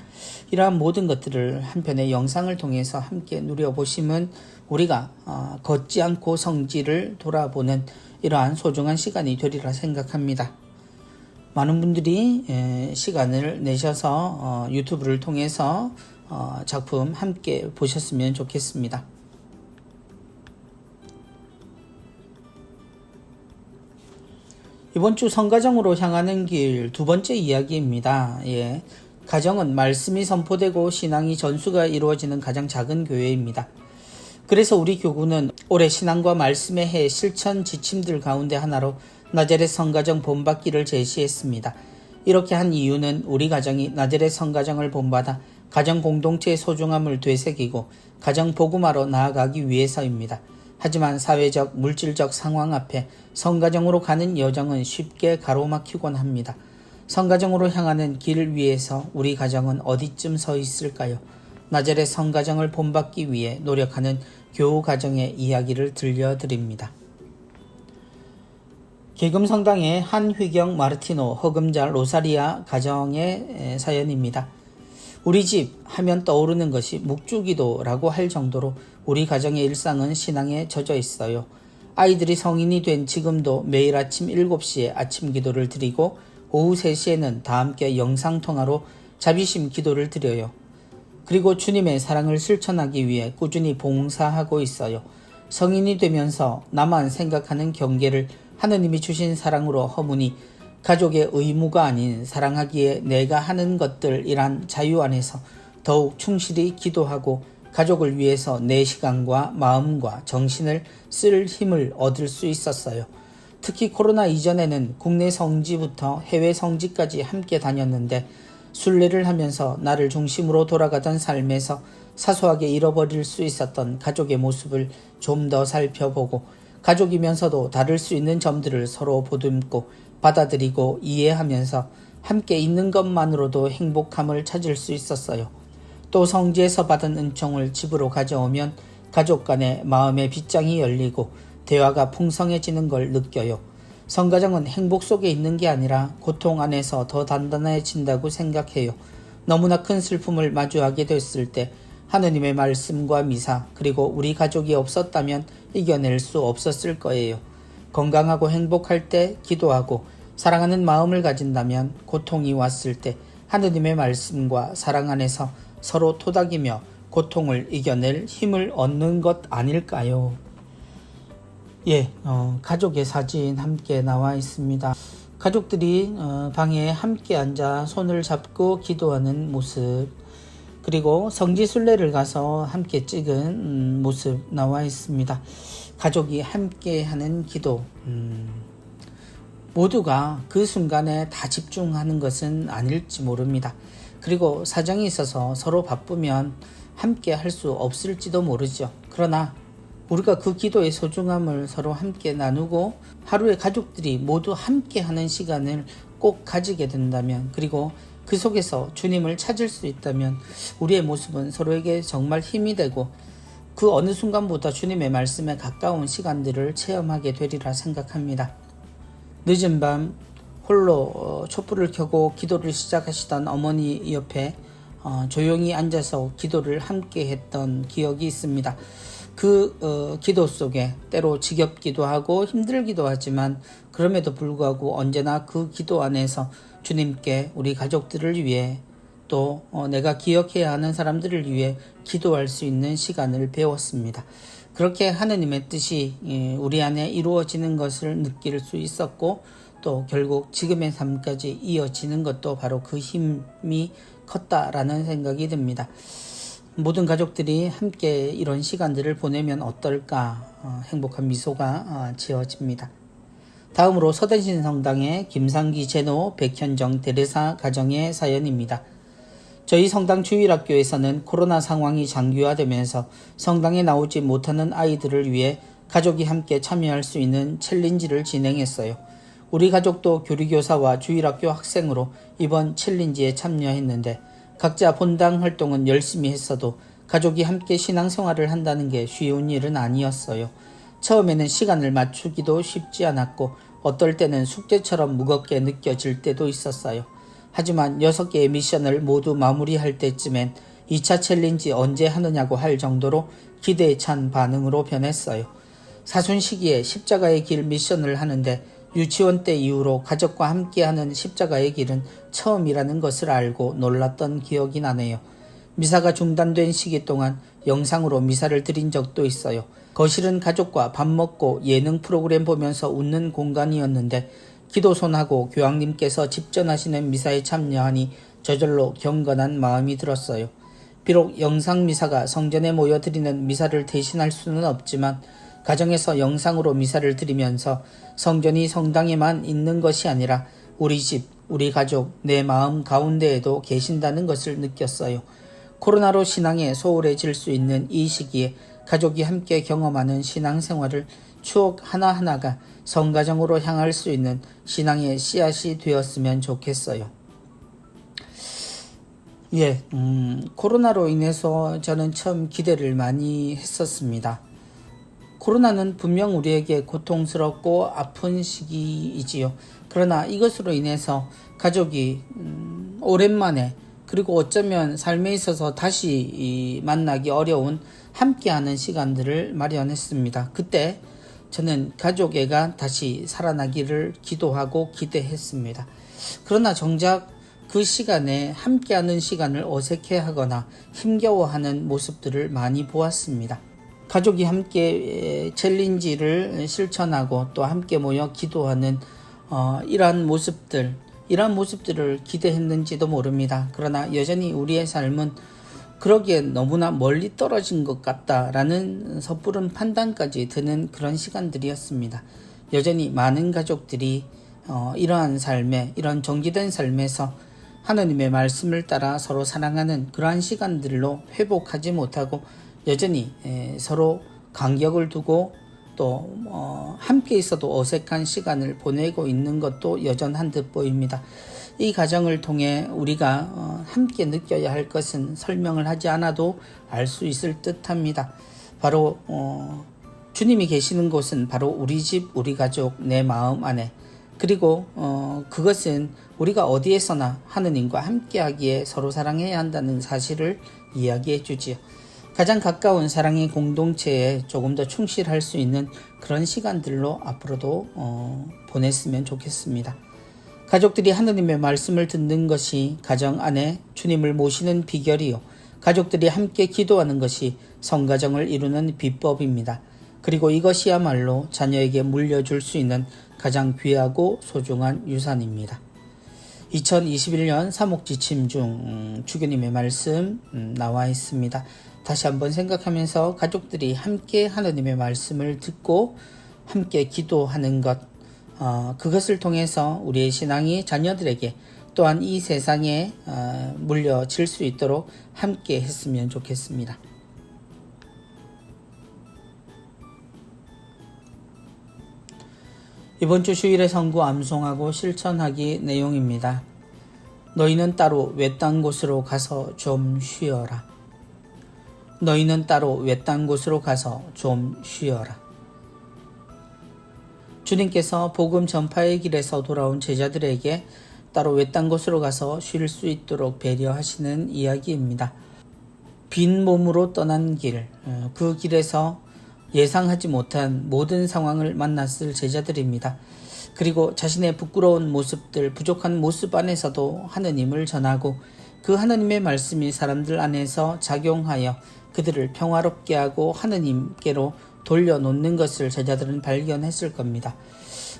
이러한 모든 것들을 한 편의 영상을 통해서 함께 누려보시면 우리가 걷지 않고 성지를 돌아보는 이러한 소중한 시간이 되리라 생각합니다. 많은 분들이 시간을 내셔서 유튜브를 통해서 작품 함께 보셨으면 좋겠습니다. 이번 주 성가정으로 향하는 길 두 번째 이야기입니다. 가정은 말씀이 선포되고 신앙이 전수가 이루어지는 가장 작은 교회입니다. 그래서 우리 교구는 올해 신앙과 말씀의 해 실천 지침들 가운데 하나로 나자렛 성가정 본받기를 제시했습니다. 이렇게 한 이유는 우리 가정이 나자렛 성가정을 본받아 가정 공동체의 소중함을 되새기고 가정 복음화로 나아가기 위해서입니다. 하지만 사회적, 물질적 상황 앞에 성가정으로 가는 여정은 쉽게 가로막히곤 합니다. 성가정으로 향하는 길 위에서 우리 가정은 어디쯤 서 있을까요? 나절의 성가정을 본받기 위해 노력하는 교우 가정의 이야기를 들려드립니다. 계금성당의 한휘경 마르티노 허금자 로사리아 가정의 사연입니다. 우리 집 하면 떠오르는 것이 묵주기도라고 할 정도로 우리 가정의 일상은 신앙에 젖어 있어요. 아이들이 성인이 된 지금도 매일 아침 7시에 아침 기도를 드리고 오후 3시에는 다 함께 영상통화로 자비심 기도를 드려요. 그리고 주님의 사랑을 실천하기 위해 꾸준히 봉사하고 있어요. 성인이 되면서 나만 생각하는 경계를 하느님이 주신 사랑으로 허무니 가족의 의무가 아닌 사랑하기에 내가 하는 것들이란 자유 안에서 더욱 충실히 기도하고 가족을 위해서 내 시간과 마음과 정신을 쓸 힘을 얻을 수 있었어요. 특히 코로나 이전에는 국내 성지부터 해외 성지까지 함께 다녔는데 순례를 하면서 나를 중심으로 돌아가던 삶에서 사소하게 잃어버릴 수 있었던 가족의 모습을 좀 더 살펴보고 가족이면서도 다를 수 있는 점들을 서로 보듬고 받아들이고 이해하면서 함께 있는 것만으로도 행복함을 찾을 수 있었어요. 또 성지에서 받은 은총을 집으로 가져오면 가족 간의 마음의 빗장이 열리고 대화가 풍성해지는 걸 느껴요. 성가정은 행복 속에 있는 게 아니라 고통 안에서 더 단단해진다고 생각해요. 너무나 큰 슬픔을 마주하게 됐을 때 하느님의 말씀과 미사 그리고 우리 가족이 없었다면 이겨낼 수 없었을 거예요. 건강하고 행복할 때 기도하고 사랑하는 마음을 가진다면 고통이 왔을 때 하느님의 말씀과 사랑 안에서 서로 토닥이며 고통을 이겨낼 힘을 얻는 것 아닐까요? 가족의 사진 함께 나와 있습니다. 가족들이 방에 함께 앉아 손을 잡고 기도하는 모습, 그리고 성지순례를 가서 함께 찍은 모습 나와 있습니다. 가족이 함께 하는 기도, 모두가 그 순간에 다 집중하는 것은 아닐지 모릅니다. 그리고 사정이 있어서 서로 바쁘면 함께 할 수 없을지도 모르죠. 그러나 우리가 그 기도의 소중함을 서로 함께 나누고 하루에 가족들이 모두 함께 하는 시간을 꼭 가지게 된다면, 그리고 그 속에서 주님을 찾을 수 있다면 우리의 모습은 서로에게 정말 힘이 되고 그 어느 순간보다 주님의 말씀에 가까운 시간들을 체험하게 되리라 생각합니다. 늦은 밤 홀로 촛불을 켜고 기도를 시작하시던 어머니 옆에 조용히 앉아서 기도를 함께 했던 기억이 있습니다. 그 기도 속에 때로 지겹기도 하고 힘들기도 하지만 그럼에도 불구하고 언제나 그 기도 안에서 주님께 우리 가족들을 위해 또 내가 기억해야 하는 사람들을 위해 기도할 수 있는 시간을 배웠습니다. 그렇게 하느님의 뜻이 우리 안에 이루어지는 것을 느낄 수 있었고 또 결국 지금의 삶까지 이어지는 것도 바로 그 힘이 컸다라는 생각이 듭니다. 모든 가족들이 함께 이런 시간들을 보내면 어떨까 행복한 미소가 지어집니다. 다음으로 서대신 성당의 김상기 제노 백현정 대레사 가정의 사연입니다. 저희 성당 주일학교에서는 코로나 상황이 장기화되면서 성당에 나오지 못하는 아이들을 위해 가족이 함께 참여할 수 있는 챌린지를 진행했어요. 우리 가족도 교리교사와 주일학교 학생으로 이번 챌린지에 참여했는데 각자 본당 활동은 열심히 했어도 가족이 함께 신앙생활을 한다는 게 쉬운 일은 아니었어요. 처음에는 시간을 맞추기도 쉽지 않았고 어떨 때는 숙제처럼 무겁게 느껴질 때도 있었어요. 하지만 6개의 미션을 모두 마무리할 때쯤엔 2차 챌린지 언제 하느냐고 할 정도로 기대에 찬 반응으로 변했어요. 사순 시기에 십자가의 길 미션을 하는데 유치원 때 이후로 가족과 함께하는 십자가의 길은 처음이라는 것을 알고 놀랐던 기억이 나네요. 미사가 중단된 시기 동안 영상으로 미사를 드린 적도 있어요. 거실은 가족과 밥 먹고 예능 프로그램 보면서 웃는 공간이었는데 기도손하고 교황님께서 집전하시는 미사에 참여하니 저절로 경건한 마음이 들었어요. 비록 영상 미사가 성전에 모여 드리는 미사를 대신할 수는 없지만 가정에서 영상으로 미사를 드리면서 성전이 성당에만 있는 것이 아니라 우리 집, 우리 가족, 내 마음 가운데에도 계신다는 것을 느꼈어요. 코로나로 신앙에 소홀해질 수 있는 이 시기에 가족이 함께 경험하는 신앙생활을 추억 하나하나가 성가정으로 향할 수 있는 신앙의 씨앗이 되었으면 좋겠어요. 코로나로 인해서 저는 참 기대를 많이 했었습니다. 코로나는 분명 우리에게 고통스럽고 아픈 시기이지요. 그러나 이것으로 인해서 가족이 오랜만에, 그리고 어쩌면 삶에 있어서 다시 만나기 어려운 함께하는 시간들을 마련했습니다. 그때 저는 가족애가 다시 살아나기를 기도하고 기대했습니다. 그러나 정작 그 시간에 함께하는 시간을 어색해하거나 힘겨워하는 모습들을 많이 보았습니다. 가족이 함께 챌린지를 실천하고 또 함께 모여 기도하는 이러한 모습들을 기대했는지도 모릅니다. 그러나 여전히 우리의 삶은 그러기엔 너무나 멀리 떨어진 것 같다라는 섣부른 판단까지 드는 그런 시간들이었습니다. 여전히 많은 가족들이 이러한 삶에, 이런 정지된 삶에서 하느님의 말씀을 따라 서로 사랑하는 그러한 시간들로 회복하지 못하고 여전히 서로 간격을 두고 또 함께 있어도 어색한 시간을 보내고 있는 것도 여전한 듯 보입니다. 이 과정을 통해 우리가 함께 느껴야 할 것은 설명을 하지 않아도 알 수 있을 듯합니다. 바로 주님이 계시는 곳은 바로 우리 집, 우리 가족, 내 마음 안에, 그리고 그것은 우리가 어디에서나 하느님과 함께하기에 서로 사랑해야 한다는 사실을 이야기해 주지요. 가장 가까운 사랑의 공동체에 조금 더 충실할 수 있는 그런 시간들로 앞으로도 보냈으면 좋겠습니다. 가족들이 하느님의 말씀을 듣는 것이 가정 안에 주님을 모시는 비결이요, 가족들이 함께 기도하는 것이 성가정을 이루는 비법입니다. 그리고 이것이야말로 자녀에게 물려줄 수 있는 가장 귀하고 소중한 유산입니다. 2021년 사목지침 중 주교님의 말씀 나와 있습니다. 다시 한번 생각하면서 가족들이 함께 하느님의 말씀을 듣고 함께 기도하는 것, 그것을 통해서 우리의 신앙이 자녀들에게 또한 이 세상에 물려질 수 있도록 함께 했으면 좋겠습니다. 이번 주 주일의 성구 암송하고 실천하기 내용입니다. 너희는 따로 외딴 곳으로 가서 좀 쉬어라. 너희는 따로 외딴 곳으로 가서 좀 쉬어라. 주님께서 복음 전파의 길에서 돌아온 제자들에게 따로 외딴 곳으로 가서 쉴 수 있도록 배려하시는 이야기입니다. 빈 몸으로 떠난 길, 그 길에서 예상하지 못한 모든 상황을 만났을 제자들입니다. 그리고 자신의 부끄러운 모습들, 부족한 모습 안에서도 하느님을 전하고 그 하느님의 말씀이 사람들 안에서 작용하여 그들을 평화롭게 하고 하느님께로 돌려놓는 것을 제자들은 발견했을 겁니다.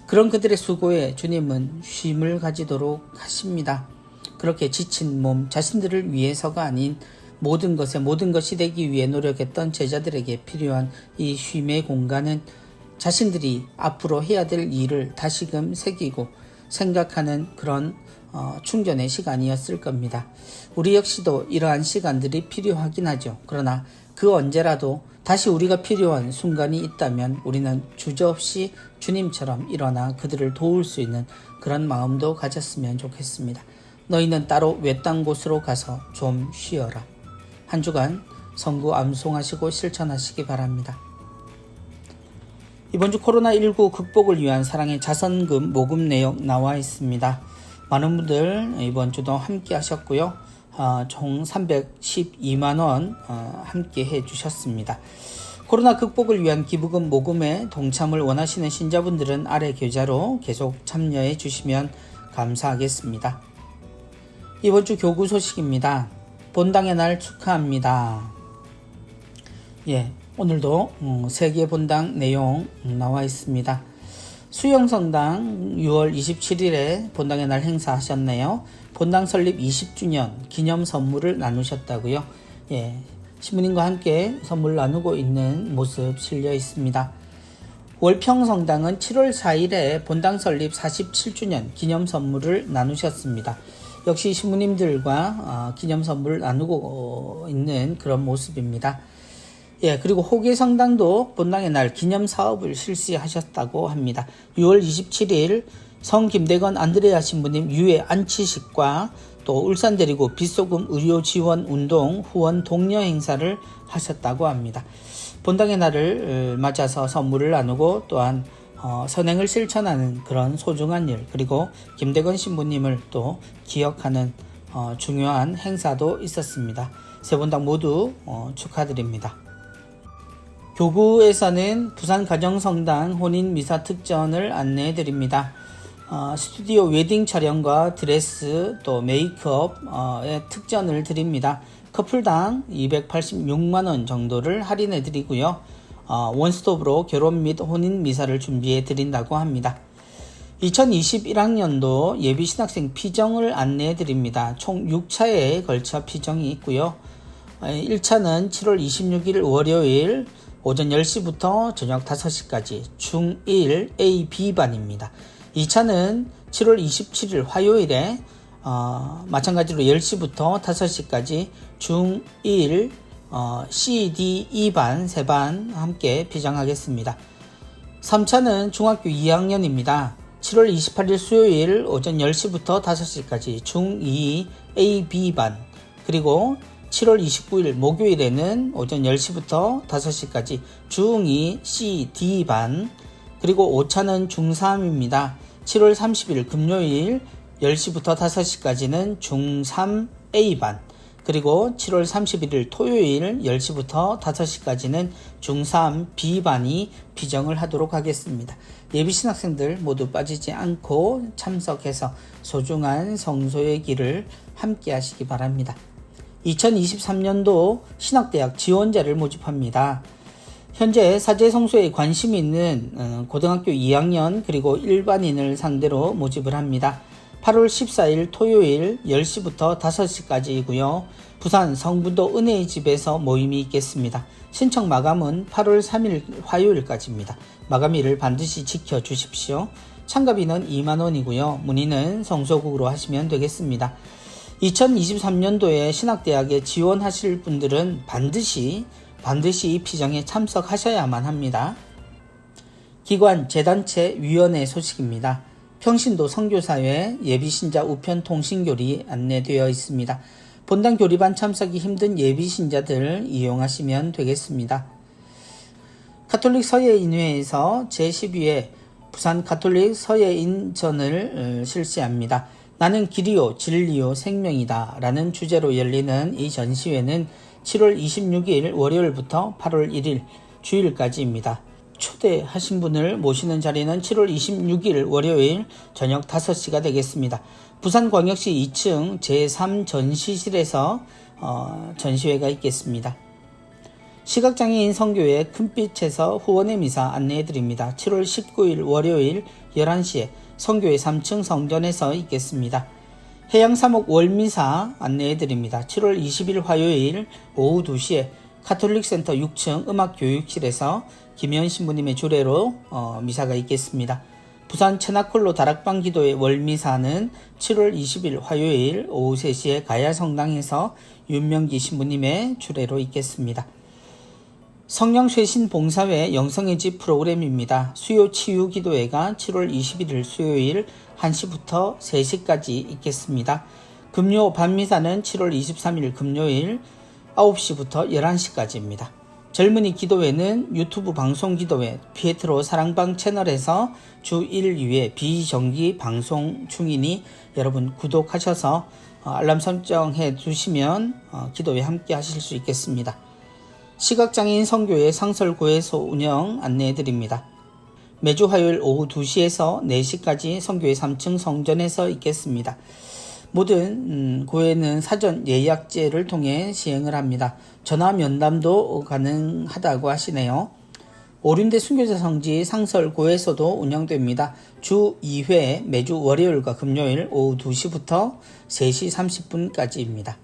그런 그들의 수고에 주님은 쉼을 가지도록 하십니다. 그렇게 지친 몸, 자신들을 위해서가 아닌 모든 것이 되기 위해 노력했던 제자들에게 필요한 이 쉼의 공간은 자신들이 앞으로 해야 될 일을 다시금 새기고 생각하는 그런 충전의 시간이었을 겁니다. 우리 역시도 이러한 시간들이 필요하긴 하죠. 그러나 그 언제라도 다시 우리가 필요한 순간이 있다면 우리는 주저없이 주님처럼 일어나 그들을 도울 수 있는 그런 마음도 가졌으면 좋겠습니다. 너희는 따로 외딴 곳으로 가서 좀 쉬어라. 한 주간 성구 암송하시고 실천하시기 바랍니다. 이번 주 코로나19 극복을 위한 사랑의 자선금 모금 내역 나와 있습니다. 많은 분들 이번 주도 함께 하셨고요. 총 312만원 함께 해주셨습니다. 코로나 극복을 위한 기부금 모금에 동참을 원하시는 신자분들은 아래 계좌로 계속 참여해 주시면 감사하겠습니다. 이번 주 교구 소식입니다. 본당의 날 축하합니다. 오늘도 세계 본당 내용 나와 있습니다. 수영성당 6월 27일에 본당의 날 행사하셨네요. 본당 설립 20주년 기념 선물을 나누셨다고요. 신부님과 함께 선물 나누고 있는 모습 실려 있습니다. 월평성당은 7월 4일에 본당 설립 47주년 기념 선물을 나누셨습니다. 역시 신부님들과 기념 선물을 나누고 있는 그런 모습입니다. 예, 그리고 호계성당도 본당의 날 기념 사업을 실시하셨다고 합니다. 6월 27일 성 김대건 안드레아 신부님 유해 안치식과 또 울산대리고 빗소금 의료 지원 운동 후원 독려 행사를 하셨다고 합니다. 본당의 날을 맞아서 선물을 나누고 또한 선행을 실천하는 그런 소중한 일, 그리고 김대건 신부님을 또 기억하는 중요한 행사도 있었습니다. 세 본당 모두 축하드립니다. 교구에서는 부산 가정성당 혼인미사 특전을 안내해드립니다. 스튜디오 웨딩 촬영과 드레스 또 메이크업의 특전을 드립니다. 커플당 286만원 정도를 할인해 드리고요. 원스톱으로 결혼 및 혼인 미사를 준비해 드린다고 합니다. 2021학년도 예비 신학생 피정을 안내해 드립니다. 총 6차에 걸쳐 피정이 있고요. 1차는 7월 26일 월요일 오전 10시부터 저녁 5시까지 중1 A, B반입니다. 2차는 7월 27일 화요일에 마찬가지로 10시부터 5시까지 중1 C, D, E반 3반 함께 피정하겠습니다. 3차는 중학교 2학년입니다. 7월 28일 수요일 오전 10시부터 5시까지 중2 A, B반, 그리고 7월 29일 목요일에는 오전 10시부터 5시까지 중2 C, D반, 그리고 5차는 중3입니다. 7월 30일 금요일 10시부터 5시까지는 중3 A반, 그리고 7월 31일 토요일 10시부터 5시까지는 중3 B반이 피정을 하도록 하겠습니다. 예비신학생들 모두 빠지지 않고 참석해서 소중한 성소의 길을 함께 하시기 바랍니다. 2023년도 신학대학 지원자를 모집합니다. 현재 사제성소에 관심 있는 고등학교 2학년 그리고 일반인을 상대로 모집을 합니다. 8월 14일 토요일 10시부터 5시까지이고요. 부산 성분도 은혜의 집에서 모임이 있겠습니다. 신청 마감은 8월 3일 화요일까지입니다. 마감일을 반드시 지켜주십시오. 참가비는 2만원이고요. 문의는 성소국으로 하시면 되겠습니다. 2023년도에 신학대학에 지원하실 분들은 반드시 피정에 참석하셔야만 합니다. 기관, 재단체, 위원회 소식입니다. 평신도 선교사회 예비신자 우편 통신교리 안내되어 있습니다. 본당 교리반 참석이 힘든 예비신자들 이용하시면 되겠습니다. 가톨릭 서예인회에서 제12회 부산 가톨릭 서예인전을 실시합니다. 나는 길이요 진리요 생명이다 라는 주제로 열리는 이 전시회는 7월 26일 월요일부터 8월 1일 주일까지입니다. 초대하신 분을 모시는 자리는 7월 26일 월요일 저녁 5시가 되겠습니다. 부산광역시 2층 제3전시실에서 전시회가 있겠습니다. 시각장애인 선교회 큰빛에서 후원의 미사 안내해드립니다. 7월 19일 월요일 11시에 선교회 3층 성전에서 있겠습니다. 해양사목 월미사 안내해드립니다. 7월 20일 화요일 오후 2시에 가톨릭센터 6층 음악교육실에서 김현 신부님의 주례로 미사가 있겠습니다. 부산 체나콜로 다락방 기도회 월미사는 7월 20일 화요일 오후 3시에 가야성당에서 윤명기 신부님의 주례로 있겠습니다. 성령쇄신봉사회 영성의 집 프로그램입니다. 수요치유기도회가 7월 21일 수요일 1시부터 3시까지 있겠습니다. 금요 밤미사는 7월 23일 금요일 9시부터 11시까지입니다. 젊은이 기도회는 유튜브 방송기도회 피에트로 사랑방 채널에서 주 1, 2회 비정기 방송 중이니 여러분 구독하셔서 알람 설정해 두시면 기도회 함께 하실 수 있겠습니다. 시각장애인 선교회 상설고해소 운영 안내해드립니다. 매주 화요일 오후 2시에서 4시까지 선교회 3층 성전에서 있겠습니다. 모든 고회는 사전 예약제를 통해 시행을 합니다. 전화 면담도 가능하다고 하시네요. 오륜대 순교자 성지 상설고해소도 운영됩니다. 주 2회 매주 월요일과 금요일 오후 2시부터 3시 30분까지입니다.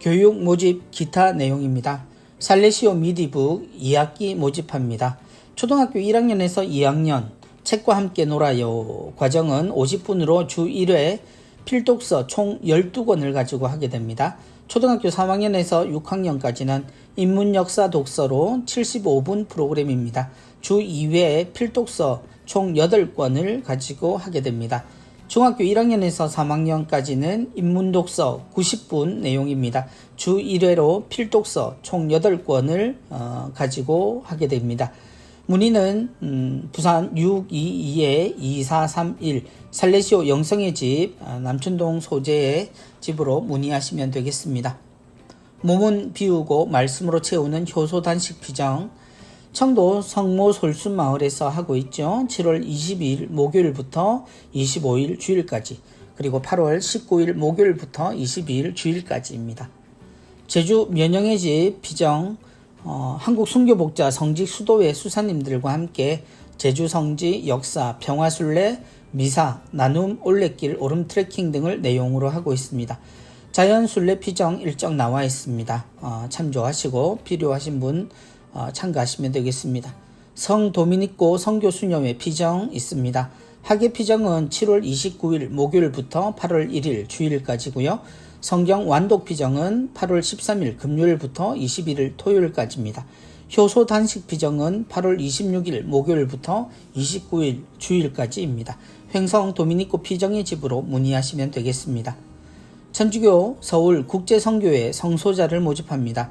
교육 모집 기타 내용입니다. 살레시오 미디북 2학기 모집합니다. 초등학교 1학년에서 2학년 책과 함께 놀아요. 과정은 50분으로 주 1회 필독서 총 12권을 가지고 하게 됩니다. 초등학교 3학년에서 6학년까지는 인문 역사 독서로 75분 프로그램입니다. 주 2회에 필독서 총 8권을 가지고 하게 됩니다. 중학교 1학년에서 3학년까지는 인문독서 90분 내용입니다. 주 1회로 필독서 총 8권을 가지고 하게 됩니다. 문의는 부산 622-2431 살레시오 영성의 집 남춘동 소재의 집으로 문의하시면 되겠습니다. 몸은 비우고 말씀으로 채우는 효소 단식 비정 청도 성모 솔순마을에서 하고 있죠. 7월 22일 목요일부터 25일 주일까지, 그리고 8월 19일 목요일부터 22일 주일까지입니다. 제주 면영의 집 비정 한국 순교복자 성직 수도회 수사님들과 함께 제주 성지 역사, 평화순례, 미사, 나눔, 올레길, 오름 트레킹 등을 내용으로 하고 있습니다. 자연순례 피정 일정 나와 있습니다. 참조하시고 필요하신 분 참가하시면 되겠습니다. 성 도미니코 성교 수녀회 피정 있습니다. 학예 피정은 7월 29일 목요일부터 8월 1일 주일까지고요. 성경 완독 피정은 8월 13일 금요일부터 21일 토요일까지입니다. 효소 단식 피정은 8월 26일 목요일부터 29일 주일까지입니다. 횡성 도미니코 피정의 집으로 문의하시면 되겠습니다. 천주교 서울 국제성교회 성소자를 모집합니다.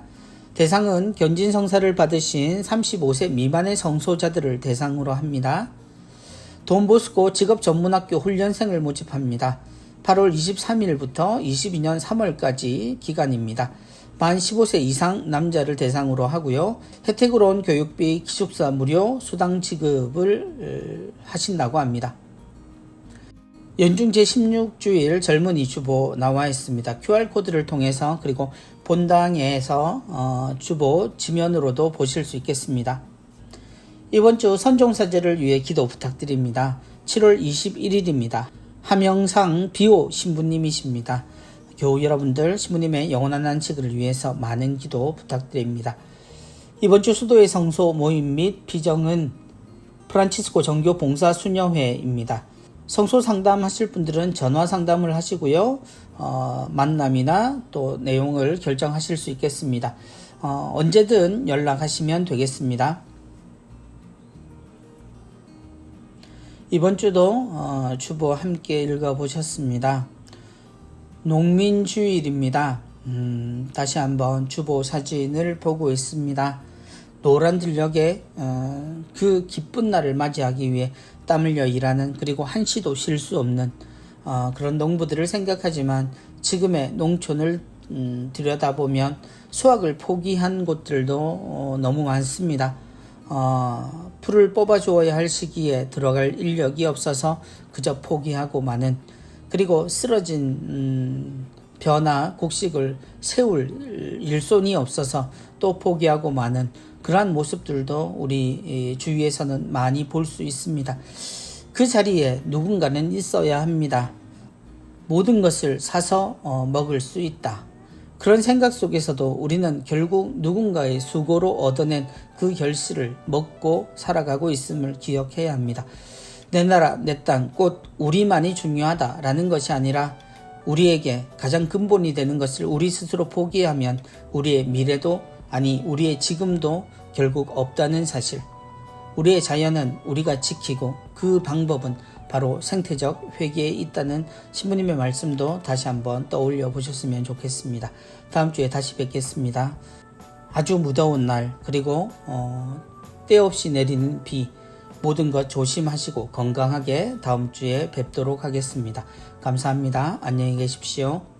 대상은 견진 성사를 받으신 35세 미만의 성소자들을 대상으로 합니다. 돈보스코 직업전문학교 훈련생을 모집합니다. 8월 23일부터 22년 3월까지 기간입니다. 만 15세 이상 남자를 대상으로 하고요. 혜택으로 교육비, 기숙사 무료, 수당 지급을 하신다고 합니다. 연중 제16주일 젊은이 주보 나와 있습니다. QR코드를 통해서, 그리고 본당에서 주보 지면으로도 보실 수 있겠습니다. 이번 주 선종사제를 위해 기도 부탁드립니다. 7월 21일입니다. 함영상 비오 신부님이십니다. 교우 여러분들, 신부님의 영원한 안식을 위해서 많은 기도 부탁드립니다. 이번 주 수도의 성소 모임 및 비정은 프란치스코 정교 봉사 수녀회입니다. 성소 상담하실 분들은 전화 상담을 하시고요. 만남이나 또 내용을 결정하실 수 있겠습니다. 언제든 연락하시면 되겠습니다. 이번 주도 주보 함께 읽어보셨습니다. 농민주일입니다. 다시 한번 주보 사진을 보고 있습니다. 노란 들녘에 그 기쁜 날을 맞이하기 위해 땀 흘려 일하는, 그리고 한시도 쉴 수 없는 그런 농부들을 생각하지만 지금의 농촌을 들여다보면 수확을 포기한 곳들도 너무 많습니다. 풀을 뽑아주어야 할 시기에 들어갈 인력이 없어서 그저 포기하고 마는, 그리고 쓰러진 벼나 곡식을 세울 일손이 없어서 또 포기하고 마는 그러한 모습들도 우리 주위에서는 많이 볼 수 있습니다. 그 자리에 누군가는 있어야 합니다. 모든 것을 사서 먹을 수 있다. 그런 생각 속에서도 우리는 결국 누군가의 수고로 얻어낸 그 결실을 먹고 살아가고 있음을 기억해야 합니다. 내 나라, 내 땅, 곧 우리만이 중요하다라는 것이 아니라 우리에게 가장 근본이 되는 것을 우리 스스로 포기하면 우리의 미래도, 아니 우리의 지금도 결국 없다는 사실. 우리의 자연은 우리가 지키고 그 방법은 바로 생태적 회개에 있다는 신부님의 말씀도 다시 한번 떠올려 보셨으면 좋겠습니다. 다음 주에 다시 뵙겠습니다. 아주 무더운 날, 그리고 때 없이 내리는 비, 모든 것 조심하시고 건강하게 다음 주에 뵙도록 하겠습니다. 감사합니다. 안녕히 계십시오.